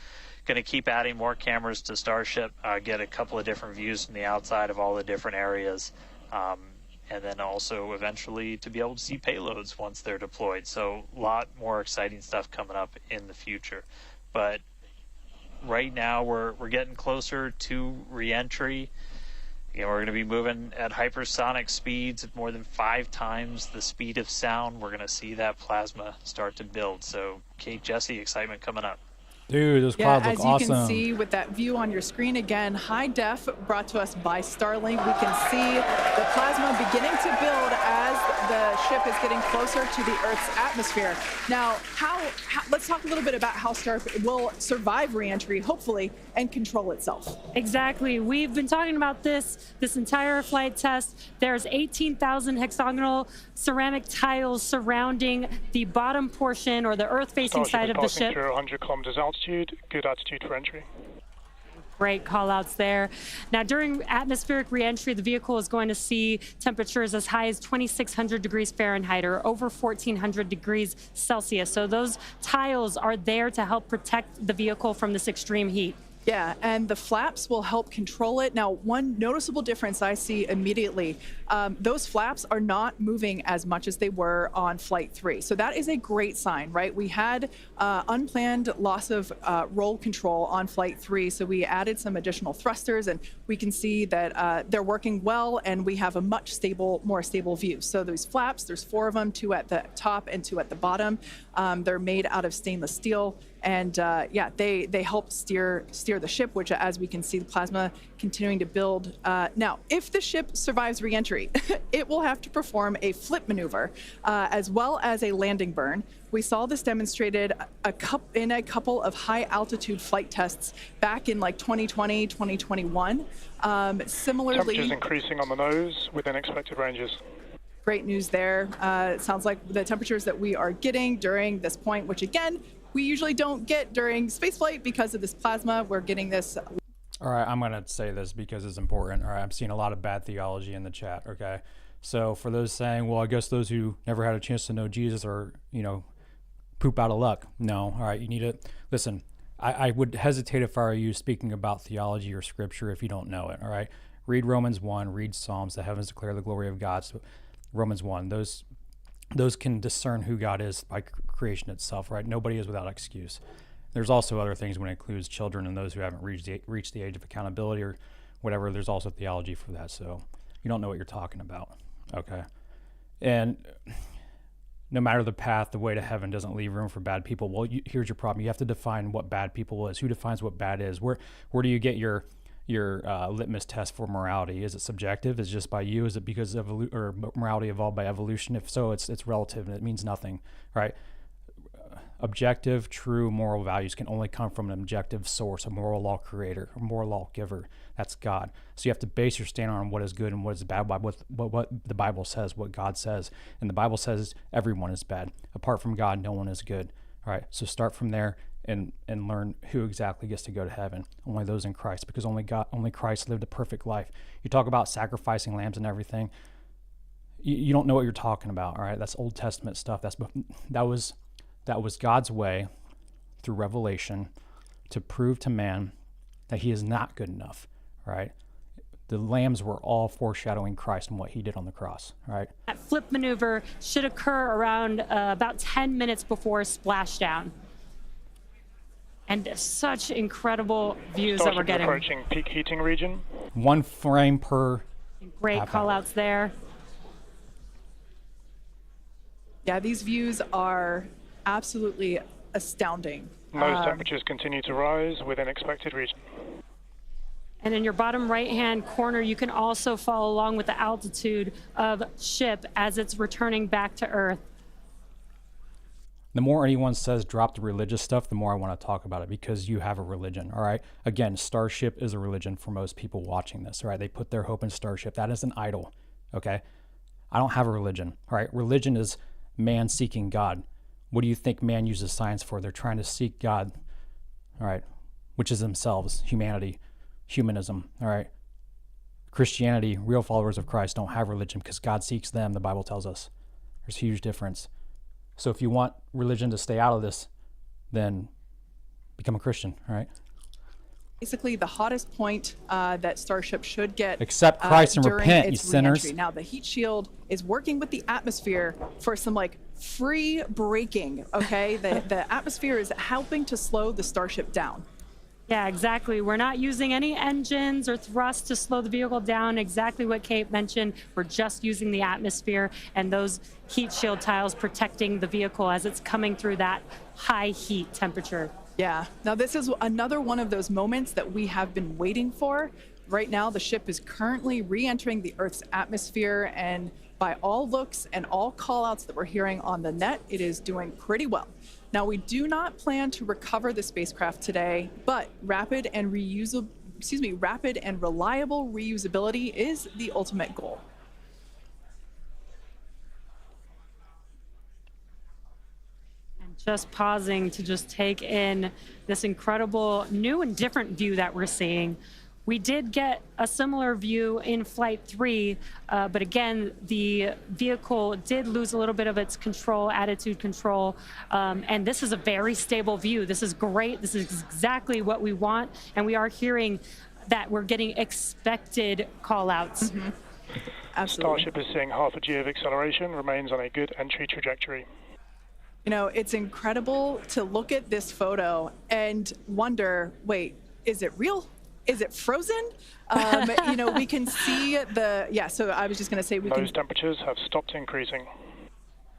S6: going to keep adding more cameras to Starship, get a couple of different views from the outside of all the different areas, and then also eventually to be able to see payloads once they're deployed. So a lot more exciting stuff coming up in the future. But right now, we're getting closer to re-entry. Again, we're going to be moving at hypersonic speeds at more than 5 times the speed of sound. We're going to see that plasma start to build. So, Kate, Jesse, excitement coming up.
S1: Dude, those clouds look awesome.
S7: As you can see with that view on your screen, again, high def brought to us by Starlink. We can see the plasma beginning to build as the ship is getting closer to the Earth's atmosphere. Now, let's talk a little bit about how Starship will survive re-entry, hopefully, and control itself.
S8: Exactly. We've been talking about this entire flight test. There's 18,000 hexagonal ceramic tiles surrounding the bottom portion or the Earth-facing side of the ship.
S11: Through 100 kilometers altitude, good altitude for entry.
S8: Great call outs there. Now, during atmospheric reentry, the vehicle is going to see temperatures as high as 2,600 degrees Fahrenheit or over 1,400 degrees Celsius. So those tiles are there to help protect the vehicle from this extreme heat.
S7: Yeah, and the flaps will help control it. Now, one noticeable difference I see immediately, those flaps are not moving as much as they were on Flight 3. So that is a great sign, right? We had unplanned loss of roll control on Flight 3, so we added some additional thrusters, and we can see that they're working well, and we have a much more stable view. So those flaps, there's 4 of them, 2 at the top and 2 at the bottom. They're made out of stainless steel. And yeah, they help steer the ship, which, as we can see, the plasma continuing to build. Now, if the ship survives re-entry, it will have to perform a flip maneuver as well as a landing burn. We saw this demonstrated in a couple of high-altitude flight tests back in like 2020, 2021. Similarly,
S11: temperatures increasing on the nose within expected ranges.
S7: Great news there. It sounds like the temperatures that we are getting during this point, which again, we usually don't get during spaceflight because of this plasma. We're getting this.
S1: All right, I'm going to say this because it's important. All right, I'm seeing a lot of bad theology in the chat, okay? So for those saying, well, I guess those who never had a chance to know Jesus are, poop out of luck. No, all right, you need to listen. I would hesitate if I were you speaking about theology or scripture if you don't know it, all right? Read Romans 1, read Psalms, the heavens declare the glory of God. So Romans 1, those can discern who God is by creation itself, right? Nobody is without excuse. There's also other things when it includes children and those who haven't reached the age of accountability or whatever. There's also theology for that. So you don't know what you're talking about, okay? And no matter the path, the way to heaven doesn't leave room for bad people. Well, here's your problem. You have to define what bad people is. Who defines what bad is? Where do you get your litmus test for morality? Is it subjective? Is it just by you? Is it because or morality evolved by evolution? If so, it's relative and it means nothing, right? Objective, true moral values can only come from an objective source, a moral law creator, a moral law giver. That's God. So you have to base your stand on what is good and what is bad by what the Bible says, what God says. And the Bible says everyone is bad. Apart from God, no one is good. All right, so start from there and learn who exactly gets to go to heaven. Only those in Christ, because only Christ lived a perfect life. You talk about sacrificing lambs and everything. You don't know what you're talking about, all right? That's Old Testament stuff. That was God's way through revelation to prove to man that he is not good enough, right? The lambs were all foreshadowing Christ and what he did on the cross, right?
S8: That flip maneuver should occur around about 10 minutes before splashdown. And such incredible views that we're getting.
S11: Approaching peak heating region.
S1: 1 frame per.
S8: Great call outs there.
S7: Yeah, these views are absolutely astounding.
S11: Nose temperatures continue to rise within expected region.
S8: And in your bottom right-hand corner, you can also follow along with the altitude of ship as it's returning back to Earth.
S1: The more anyone says drop the religious stuff, the more I want to talk about it, because you have a religion, all right? Again, Starship is a religion for most people watching this, all right? They put their hope in Starship. That is an idol, okay? I don't have a religion, all right? Religion is man seeking God. What do you think man uses science for? They're trying to seek God, all right, which is themselves, humanity, humanism, all right? Christianity, real followers of Christ, don't have religion because God seeks them, the Bible tells us. There's a huge difference. So if you want religion to stay out of this, then become a Christian, all right?
S7: Basically, the hottest point that Starship should get
S1: accept Christ and repent, you sinners.
S7: Re-entry. Now, the heat shield is working with the atmosphere for some like free braking, okay? The atmosphere is helping to slow the Starship down.
S8: Yeah, exactly. We're not using any engines or thrust to slow the vehicle down. Exactly what Kate mentioned. We're just using the atmosphere and those heat shield tiles protecting the vehicle as it's coming through that high heat temperature.
S7: Yeah. Now, this is another one of those moments that we have been waiting for. Right now, the ship is currently re-entering the Earth's atmosphere, and by all looks and all call-outs that we're hearing on the net, it is doing pretty well. Now, we do not plan to recover the spacecraft today, but rapid and reliable reusability is the ultimate goal.
S8: And just pausing to just take in this incredible new and different view that we're seeing. We did get a similar view in Flight 3, but again, the vehicle did lose a little bit of its control, attitude control, and this is a very stable view. This is great. This is exactly what we want, and we are hearing that we're getting expected call-outs.
S7: Mm-hmm. Absolutely.
S11: Starship is seeing half a G of acceleration, remains on a good entry trajectory.
S7: You know, it's incredible to look at this photo and wonder, wait, is it real? Is it frozen? You know, we can see so I was just going to say
S11: Those temperatures have stopped increasing.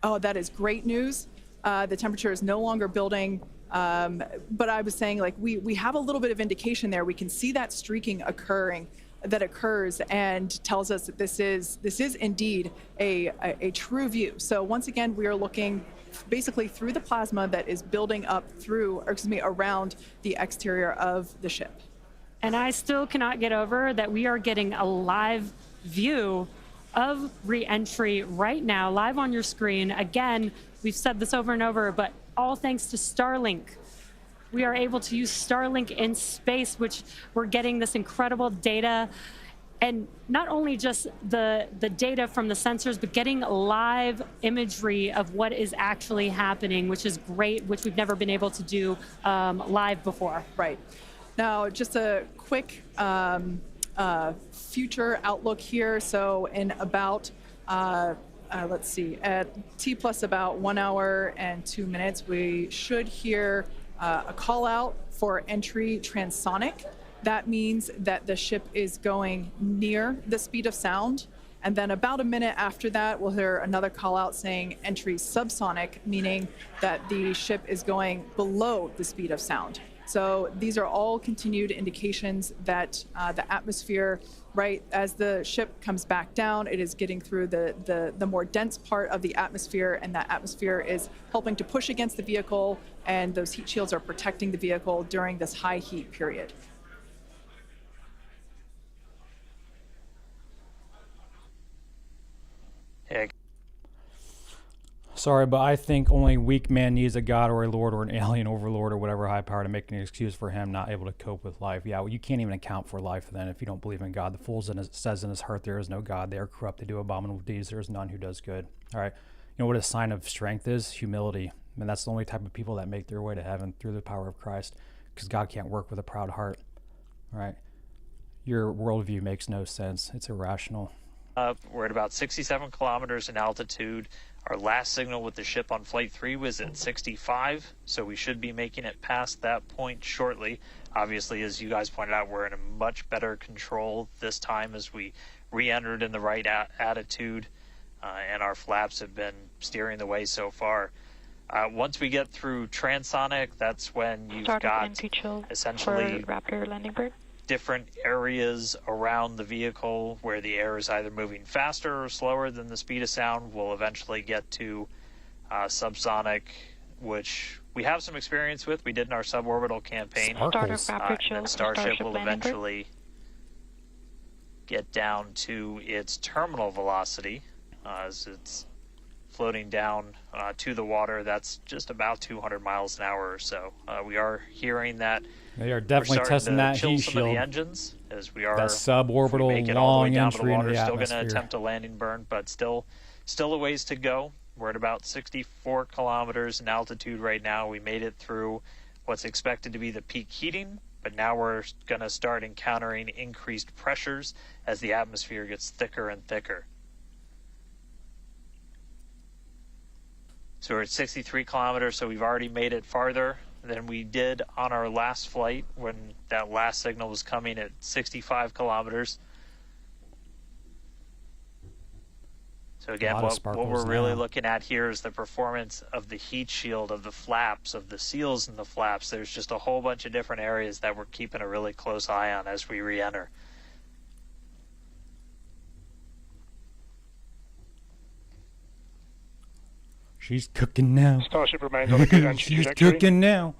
S7: Oh, that is great news. The temperature is no longer building. But I was saying, like, we have a little bit of indication there. We can see that streaking that occurs and tells us that this is indeed a true view. So once again, we are looking basically through the plasma that is building up around the exterior of the ship.
S8: And I still cannot get over that we are getting a live view of re-entry right now, live on your screen. Again, we've said this over and over, but all thanks to Starlink. We are able to use Starlink in space, which we're getting this incredible data. And not only just the data from the sensors, but getting live imagery of what is actually happening, which is great, which we've never been able to do live before.
S7: Right. Now, just a quick future outlook here. So in about, let's see, at T plus about 1 hour and 2 minutes, we should hear a call out for entry transonic. That means that the ship is going near the speed of sound. And then about a minute after that, we'll hear another call out saying entry subsonic, meaning that the ship is going below the speed of sound. So these are all continued indications that the atmosphere, right, as the ship comes back down, it is getting through the more dense part of the atmosphere, and that atmosphere is helping to push against the vehicle, and those heat shields are protecting the vehicle during this high heat period.
S1: Sorry, but I think only weak man needs a god or a lord or an alien overlord or whatever high power to make an excuse for him not able to cope with life. Yeah, well, you can't even account for life then if you don't believe in God. The fool says in his heart there is no God. They are corrupt. They do abominable deeds. There is none who does good. All right. You know what a sign of strength is? Humility. And that's the only type of people that make their way to heaven through the power of Christ, because God can't work with a proud heart. All right. Your worldview makes no sense. It's irrational.
S6: We're at about 67 kilometers in altitude. Our last signal with the ship on Flight 3 was at 65, so we should be making it past that point shortly. Obviously, as you guys pointed out, we're in a much better control this time as we re-entered in the right attitude, and our flaps have been steering the way so far. Once we get through transonic, that's when you've got essentially
S10: Raptor landing bird.
S6: Different areas around the vehicle where the air is either moving faster or slower than the speed of sound. We'll eventually get to subsonic, which we have some experience with. We did in our suborbital campaign.
S1: Sparkles.
S6: And Starship will eventually get down to its terminal velocity as it's floating down to the water. That's just about 200 miles an hour or so. We are hearing that
S1: they are definitely testing that heat
S6: some
S1: shield.
S6: Of the engines as we are
S1: that suborbital
S6: make it all the way
S1: long
S6: down to the
S1: entry
S6: water.
S1: into the
S6: Still going
S1: atmosphere.
S6: to attempt a landing burn, but still a ways to go. We're at about 64 kilometers in altitude right now. We made it through what's expected to be the peak heating, but now we're going to start encountering increased pressures as the atmosphere gets thicker and thicker. So we're at 63 kilometers, so we've already made it farther than we did on our last flight when that last signal was coming at 65 kilometers. So again, what we're really looking at here is the performance of the heat shield, of the flaps, of the seals in the flaps. There's just a whole bunch of different areas that we're keeping a really close eye on as we re-enter.
S1: She's cooking now.
S11: Starship remains on a good entry
S1: She's
S11: trajectory.
S1: cooking now.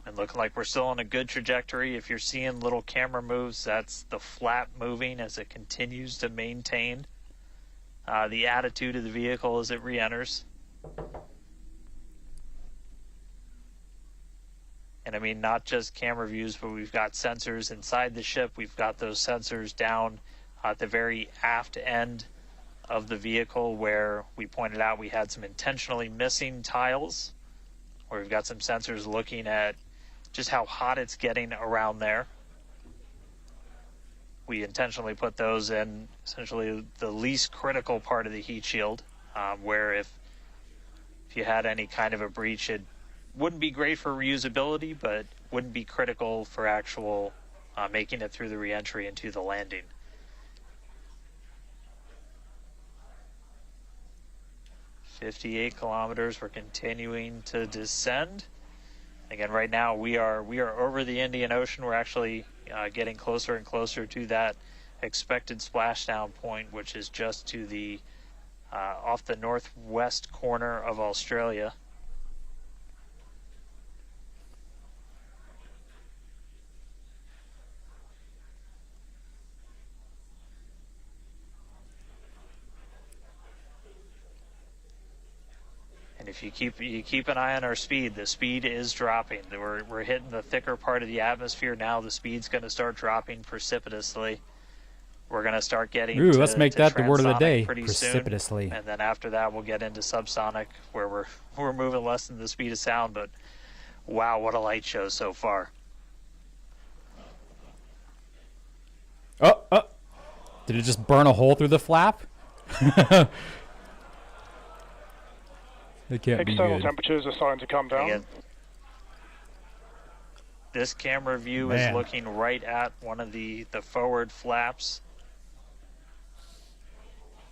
S6: And looking like we're still on a good trajectory. If you're seeing little camera moves, that's the flap moving as it continues to maintain the attitude of the vehicle as it re-enters. And I mean, not just camera views, but we've got sensors inside the ship. We've got those sensors down at the very aft end of the vehicle where we pointed out we had some intentionally missing tiles, where we've got some sensors looking at just how hot it's getting around there. We intentionally put those in essentially the least critical part of the heat shield, where if you had any kind of a breach, it wouldn't be great for reusability, but wouldn't be critical for actual making it through the re-entry into the landing. "58 kilometers, we're continuing to descend. Again, right now we are over the Indian Ocean. We're actually getting closer and closer to that expected splashdown point, which is just to the off the northwest corner of Australia. And if you keep an eye on our speed, the speed is dropping. We're hitting the thicker part of the atmosphere now. The speed's going to start dropping precipitously. We're going to start getting
S1: let's make that the word of the day,
S6: pretty
S1: precipitously.
S6: soon. And then after that, we'll get into subsonic, where we're moving less than the speed of sound. But wow, what a light show so far!
S1: Oh, did it just burn a hole through the flap? They can't be
S11: External
S1: good.
S11: temperatures are starting to come down.
S6: Again, this camera view is looking right at one of the forward flaps.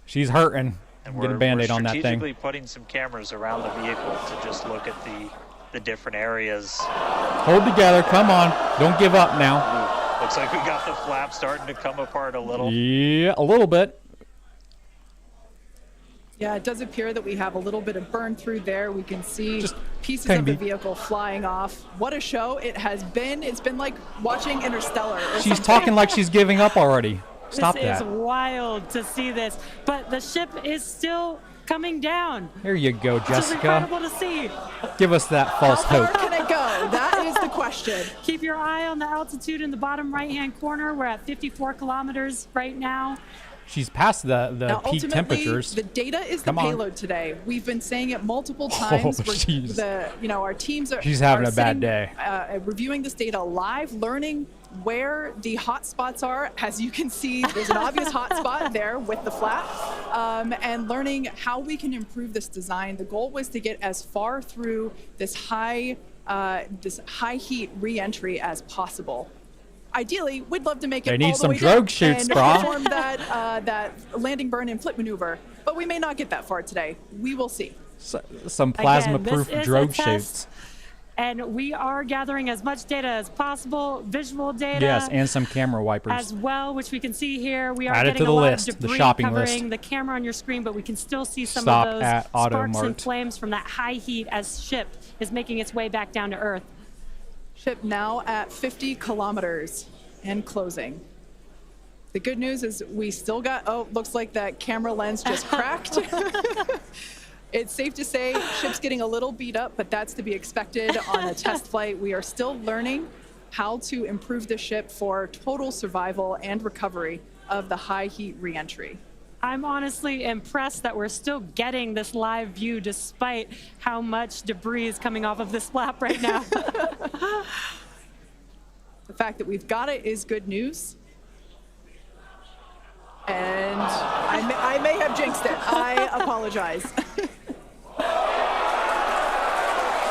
S1: She's hurting.
S6: And
S1: Get a Band-Aid on that thing.
S6: We're strategically putting some cameras around the vehicle to just look at the different areas.
S1: Hold together. Come on. Don't give up now.
S6: Looks like we got the flap starting to come apart a little.
S1: Yeah, a little bit.
S7: Yeah, it does appear that we have a little bit of burn through there. We can see pieces
S1: tiny
S7: of the
S1: bit.
S7: vehicle flying off. What a show it has been. It's been like watching Interstellar. Or
S1: She's
S7: something.
S1: talking like she's giving up already. Stop
S8: This
S1: that.
S8: is wild to see this, but the ship is still coming down.
S1: Here you go,
S8: Which is
S1: Jessica.
S8: incredible to see.
S1: Give us that false
S7: How far
S1: hope.
S7: can it go? That is the question.
S8: Keep your eye on the altitude in the bottom right-hand corner. We're at 54 kilometers right now.
S1: She's past the
S7: Now,
S1: peak
S7: ultimately,
S1: temperatures.
S7: the data is
S1: Come
S7: the
S1: on.
S7: payload today. We've been saying it multiple times.
S1: jeez.
S7: Our teams are.
S1: She's having
S7: are
S1: a bad
S7: sitting,
S1: day.
S7: reviewing this data live, learning where the hot spots are. As you can see, there's an obvious hot spot there with the flap, and learning how we can improve this design. The goal was to get as far through this high heat re-entry as possible. Ideally, we'd love to make it
S1: They need
S7: all the
S1: some
S7: way
S1: drogue
S7: down
S1: chutes,
S7: and
S1: brah.
S7: perform that landing burn and flip maneuver, but we may not get that far today. We will see.
S1: Some plasma-proof
S8: Again, this is a
S1: drogue
S8: test.
S1: shoots.
S8: And we are gathering as much data as possible, visual data.
S1: Yes, and some camera wipers
S8: as well, which we can see here. We are
S1: Add it
S8: getting
S1: to the
S8: a lot
S1: list,
S8: of
S1: the
S8: debris
S1: shopping
S8: covering
S1: list.
S8: the camera on your screen, but we can still see some
S1: Stop
S8: of those
S1: at Auto
S8: sparks and
S1: Mart.
S8: flames from that high heat as ship is making its way back down to Earth.
S7: Ship now at 50 kilometers and closing. The good news is we still got, oh, looks like that camera lens just cracked. It's safe to say ship's getting a little beat up, but that's to be expected on a test flight. We are still learning how to improve the ship for total survival and recovery of the high heat reentry.
S8: I'm honestly impressed that we're still getting this live view despite how much debris is coming off of this flap right now.
S7: The fact that we've got it is good news. And I may have jinxed it. I apologize.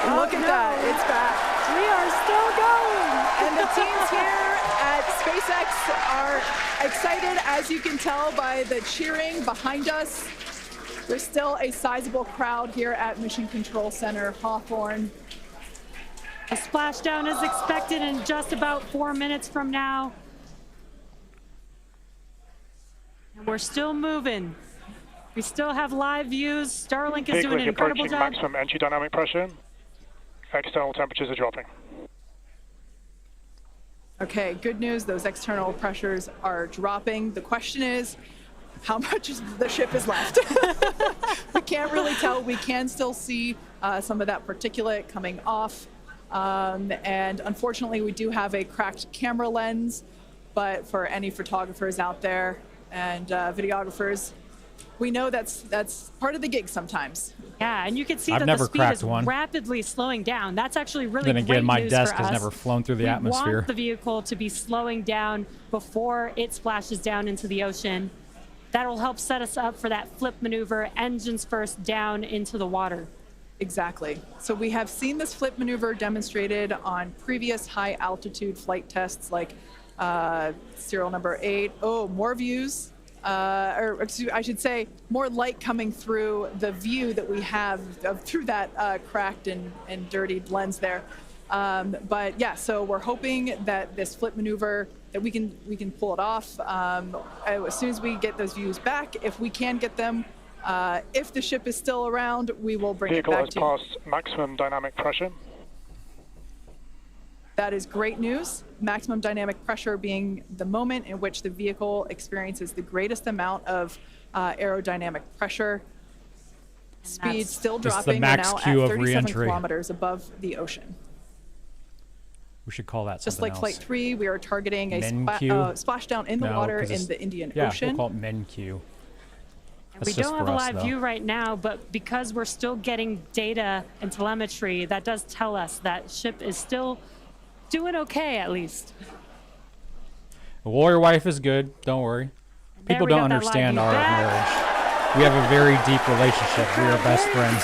S7: Look at that, it's back.
S8: We are still going.
S7: And the teams here at SpaceX are excited, as you can tell by the cheering behind us. There's still a sizable crowd here at Mission Control Center Hawthorne.
S8: A splashdown is expected in just about 4 minutes from now. And we're still moving. We still have live views. Starlink is doing an incredible job.
S11: Maximum entry dynamic pressure. External temperatures are dropping.
S7: Okay, good news. Those external pressures are dropping. The question is, how much of the ship is left? We can't really tell. We can still see some of that particulate coming off. And unfortunately, we do have a cracked camera lens. But for any photographers out there and videographers, we know that's part of the gig sometimes.
S8: Yeah, and you can see
S1: I've
S8: that
S1: never
S8: the speed
S1: cracked
S8: is
S1: one.
S8: rapidly slowing down. That's actually really
S1: Then again,
S8: great
S1: my
S8: news
S1: desk
S8: for
S1: has
S8: us.
S1: never flown through the atmosphere.
S8: We want the vehicle to be slowing down before it splashes down into the ocean. That'll help set us up for that flip maneuver, engines first down into the water.
S7: Exactly. So we have seen this flip maneuver demonstrated on previous high altitude flight tests like serial number 8. Oh, more views. Or excuse, I should say more light coming through the view that we have through that cracked and dirtied lens there. But yeah, so we're hoping that this flip maneuver, that we can pull it off as soon as we get those views back. If we can get them, if the ship is still around, we will bring it back to you.
S11: Vehicle has passed maximum dynamic pressure.
S7: That is great news. Maximum dynamic pressure being the moment in which the vehicle experiences the greatest amount of aerodynamic pressure. Speed still dropping. We're now at 37 kilometers above the ocean.
S1: We should call that
S7: Just
S1: something
S7: like
S1: else.
S7: Flight 3, we are targeting a splashdown in the water in the Indian Ocean.
S1: We'll call it MENQ.
S8: We don't have a live view right now, but because we're still getting data and telemetry, that does tell us that ship is still doing okay, at least.
S1: The warrior wife is good. Don't worry. People don't understand our marriage. We have a very deep relationship. We are best friends.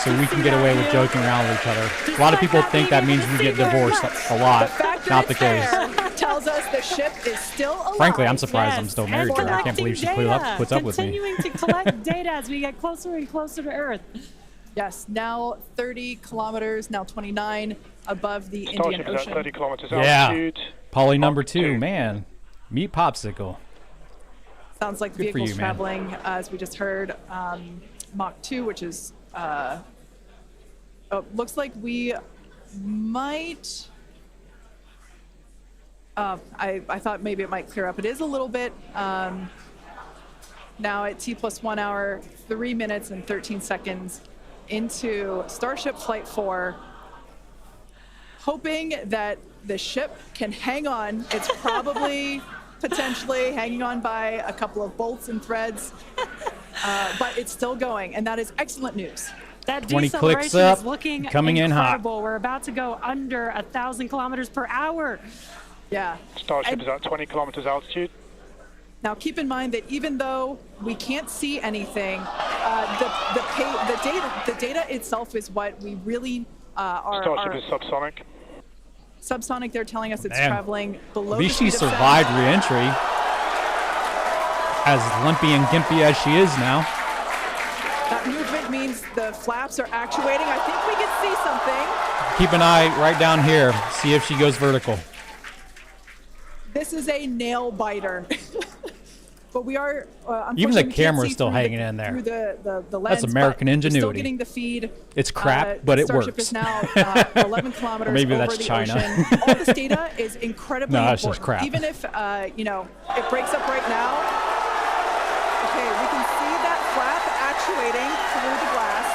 S1: So we can get away with joking around with each other. A lot of people think that means we get divorced a lot. Not the case.
S7: Tells us the ship is still alive.
S1: Frankly, I'm surprised I'm still married to her. I can't believe she puts up with me.
S8: Continuing to collect data as we get closer and closer to Earth.
S7: Yes, now 30 kilometers, now 29 above the
S11: Starship
S7: Indian
S11: is
S7: Ocean.
S11: at 30 kilometers
S1: Yeah.
S11: altitude.
S1: Poly number 2, man. Meet Popsicle.
S7: Sounds like the
S1: Good for
S7: vehicle's
S1: you, man.
S7: traveling, as we just heard, Mach 2, which is, looks like we might, I thought maybe it might clear up. It is a little bit, now at T+1 hour, 3 minutes and 13 seconds into Starship Flight 4, hoping that the ship can hang on. It's probably potentially hanging on by a couple of bolts and threads, but it's still going, and that is excellent news.
S8: That
S1: 20 clicks
S8: deceleration
S1: up,
S8: is looking
S1: coming in hot.
S8: incredible. We're about to go under 1,000 kilometers per hour.
S7: Yeah.
S11: Starship is at 20 kilometers altitude.
S7: Now keep in mind that even though we can't see anything, the data itself is what we really are.
S11: Starship is subsonic.
S7: Subsonic, they're telling us it's
S1: Man.
S7: traveling below
S1: At least
S7: the
S1: she
S7: speed of sound.
S1: survived re-entry. As limpy and gimpy as she is now.
S7: That movement means the flaps are actuating. I think we can see something.
S1: Keep an eye right down here. See if she goes vertical.
S7: This is a nail biter. But we are
S1: even the
S7: unfortunately,
S1: camera's still hanging in there.
S7: Through the
S1: That's
S7: lens,
S1: American
S7: but
S1: ingenuity.
S7: We're still getting the feed.
S1: It's crap, but it
S7: Starship
S1: works.
S7: is now 11 kilometers
S1: Maybe
S7: over
S1: that's
S7: the
S1: China.
S7: ocean. All this data is incredibly
S1: No, that's
S7: important.
S1: just crap.
S7: Even if you know, it breaks up right now. Okay, we can see that flap actuating through the glass.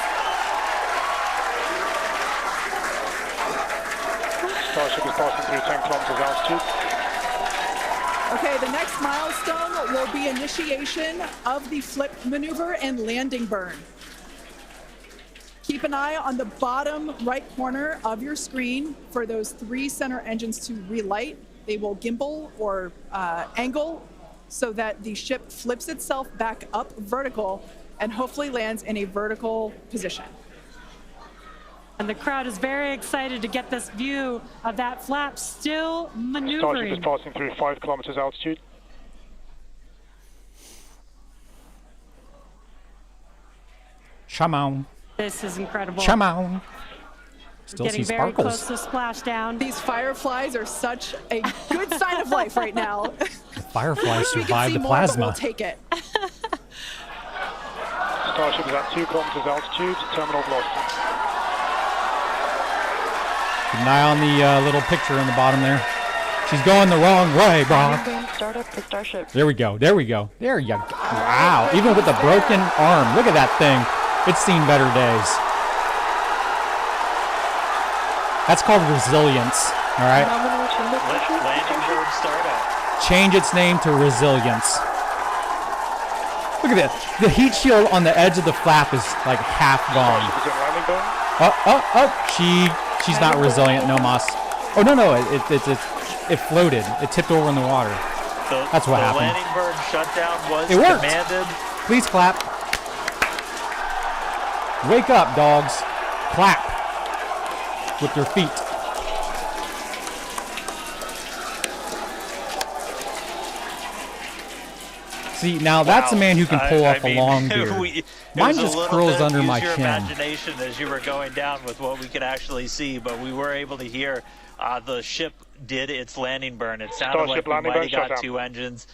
S11: Starship is passing through 10 kilometers altitude.
S7: Okay, the next milestone will be initiation of the flip maneuver and landing burn. Keep an eye on the bottom right corner of your screen for those 3 center engines to relight. They will gimbal or angle so that the ship flips itself back up vertical and hopefully lands in a vertical position.
S8: And the crowd is very excited to get this view of that flap still maneuvering.
S11: Starship is passing through 5 kilometers altitude.
S1: Come on.
S8: This is incredible.
S1: Come on. Still
S8: Getting
S1: see
S8: very
S1: sparkles.
S8: close to splashdown.
S7: These fireflies are such a good sign of life right now.
S1: The fireflies
S7: We can
S1: survived
S7: see
S1: the
S7: more,
S1: plasma.
S7: but we'll take it.
S11: Starship is at 2 kilometers altitude, terminal velocity.
S1: Keep an eye on the little picture in the bottom there. She's going the wrong way, bro.
S10: Startup for Starship.
S1: There we go. There we go. There you go. Wow. Even with a broken arm. Look at that thing. It's seen better days. That's called resilience. All right.
S6: Landing bird startup.
S1: Change its name to resilience. Look at that. The heat shield on the edge of the flap is like half gone.
S11: Starship is in landing burn.
S1: She's not resilient. No moss. Oh no. It floated. It tipped over in the water. That's what happened.
S6: The landing bird shutdown was
S1: It worked.
S6: demanded.
S1: Please clap. Wake up, dogs. Clap with your feet. See, now that's a man who can pull off a long beard. Mine just curls under my
S6: your
S1: chin.
S6: Imagination as you were going down with what we could actually see, but we were able to hear the ship did its landing burn. It sounded
S11: Starship
S6: like we
S11: landing
S6: might have
S11: burn
S6: got
S11: shutdown.
S6: 2 engines.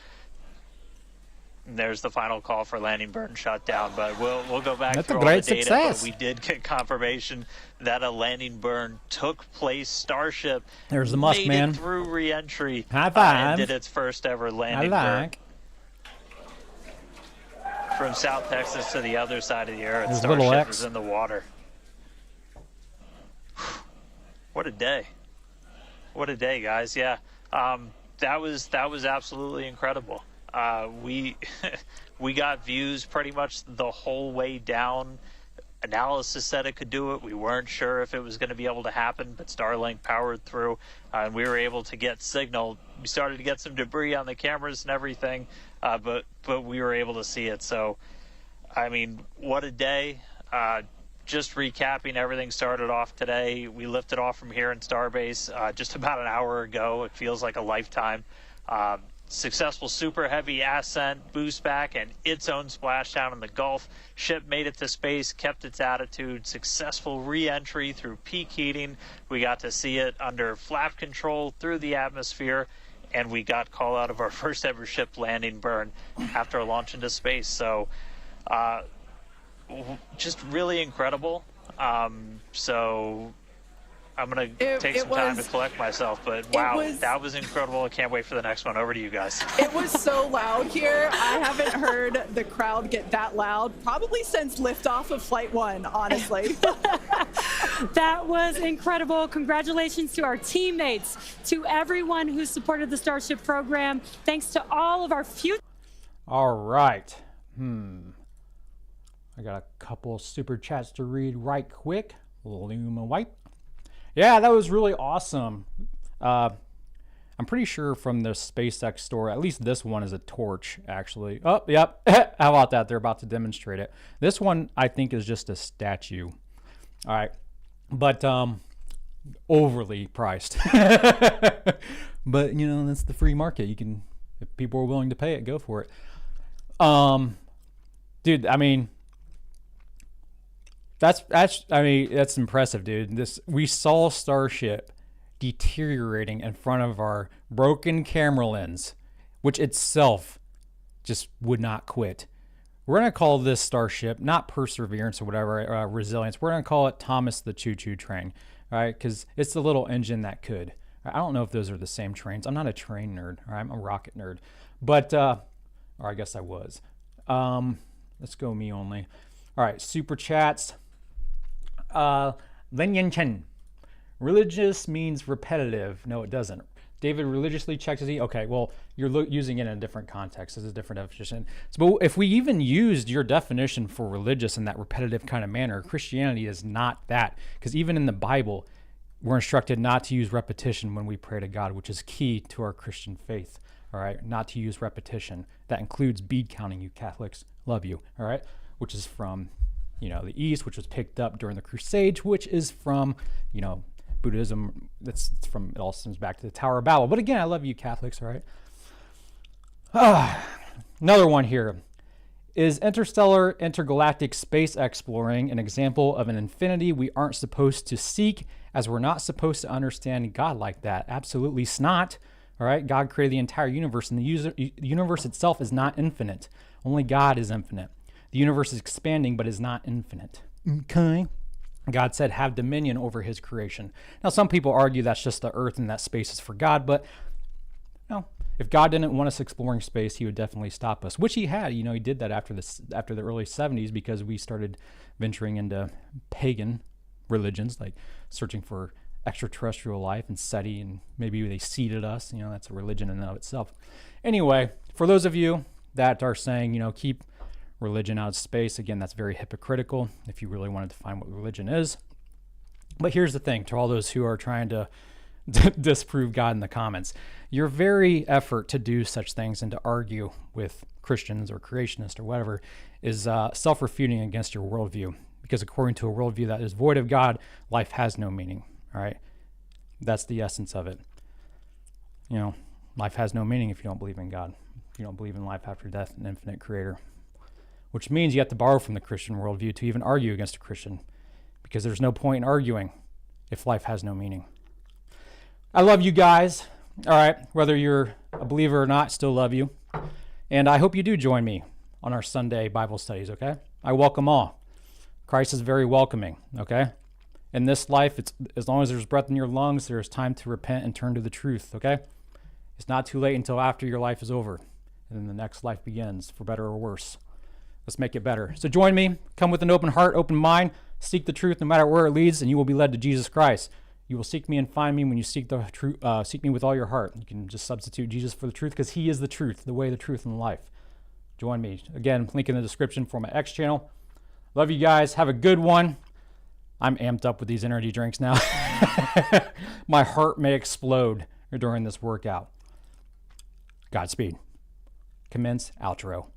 S6: And there's the final call for landing burn shutdown, but we'll go back
S1: That's
S6: through
S1: a
S6: all
S1: great
S6: the data.
S1: success.
S6: But we did get confirmation that a landing burn took place. Starship
S1: There's the Musk
S6: made
S1: man.
S6: it through re-entry.
S1: High five.
S6: And did its first ever landing burn. From South Texas to the other side of the earth,
S1: There's little
S6: Starship
S1: X.
S6: is in the water. What a day! What a day, guys! Yeah, that was absolutely incredible. We we got views pretty much the whole way down. Analysis said it could do it. We weren't sure if it was going to be able to happen, but Starlink powered through, and we were able to get signal. We started to get some debris on the cameras and everything, but we were able to see it. So, I mean, what a day. Just recapping, everything started off today. We lifted off from here in Starbase just about an hour ago. It feels like a lifetime. Successful Super Heavy ascent, boost back, and its own splashdown in the Gulf. Ship made it to space, kept its attitude. Successful re-entry through peak heating. We got to see it under flap control through the atmosphere, and we got call out of our first ever ship landing burn after a launch into space. So, just really incredible. So I'm going to take some time to collect myself, but wow, that was incredible. I can't wait for the next one. Over to you guys.
S7: It was so loud here. I haven't heard the crowd get that loud probably since liftoff of Flight 1, honestly.
S8: That was incredible. Congratulations to our teammates, to everyone who supported the Starship program. Thanks to all of our future.
S1: All right. I got a couple super chats to read right quick. Luma White. Yeah, that was really awesome. I'm pretty sure from the SpaceX store, at least this one is a torch, actually. Oh, yep. How about that? They're about to demonstrate it. This one, I think, is just a statue. All right. But overly priced. But, you know, that's the free market. You can, if people are willing to pay it, go for it. Dude, I mean, That's I mean, that's impressive, dude. We saw Starship deteriorating in front of our broken camera lens, which itself just would not quit. We're going to call this Starship not Perseverance or whatever, Resilience. We're going to call it Thomas the Choo-Choo Train, all right? Because it's the little engine that could. I don't know if those are the same trains. I'm not a train nerd, all right? I'm a rocket nerd. But, or I guess I was. Let's go me only. All right, super chats. Len Yen Chen. Religious means repetitive. No, it doesn't. David religiously checks his okay, well, you're using it in a different context. It's a different definition. So, but if we even used your definition for religious in that repetitive kind of manner, Christianity is not that. Because even in the Bible, we're instructed not to use repetition when we pray to God, which is key to our Christian faith. All right, not to use repetition. That includes bead counting, you Catholics. Love you. All right, which is from, the East, which was picked up during the Crusades, which is from, Buddhism. It all stems back to the Tower of Babel. But again, I love you Catholics, all right? Another one here. Is intergalactic space exploring an example of an infinity we aren't supposed to seek, as we're not supposed to understand God like that? Absolutely not. All right, God created the entire universe, and the universe itself is not infinite. Only God is infinite. The universe is expanding, but is not infinite. Okay? God said, have dominion over his creation. Now, some people argue that's just the earth and that space is for God, but no. If God didn't want us exploring space, he would definitely stop us, which he had. He did that after the early 70s, because we started venturing into pagan religions, like searching for extraterrestrial life and SETI, and maybe they seeded us. That's a religion in and of itself. Anyway, for those of you that are saying, keep religion out of space, again, that's very hypocritical if you really want to define what religion is. But here's the thing, to all those who are trying to disprove God in the comments, your very effort to do such things and to argue with Christians or creationists or whatever is self-refuting against your worldview, because according to a worldview that is void of God, life has no meaning. All right, that's the essence of it. Life has no meaning if you don't believe in God. If you don't believe in life after death and infinite creator, which means you have to borrow from the Christian worldview to even argue against a Christian, because there's no point in arguing if life has no meaning. I love you guys. All right, whether you're a believer or not, still love you. And I hope you do join me on our Sunday Bible studies, okay? I welcome all. Christ is very welcoming, okay? In this life, it's as long as there's breath in your lungs, there's time to repent and turn to the truth, okay? It's not too late until after your life is over, and then the next life begins, for better or worse. Let's make it better. So join me. Come with an open heart, open mind. Seek the truth no matter where it leads, and you will be led to Jesus Christ. You will seek me and find me when you seek the truth. Seek me with all your heart. You can just substitute Jesus for the truth, because he is the truth, the way, the truth, and the life. Join me. Again, link in the description for my X channel. Love you guys. Have a good one. I'm amped up with these energy drinks now. My heart may explode during this workout. Godspeed. Commence outro.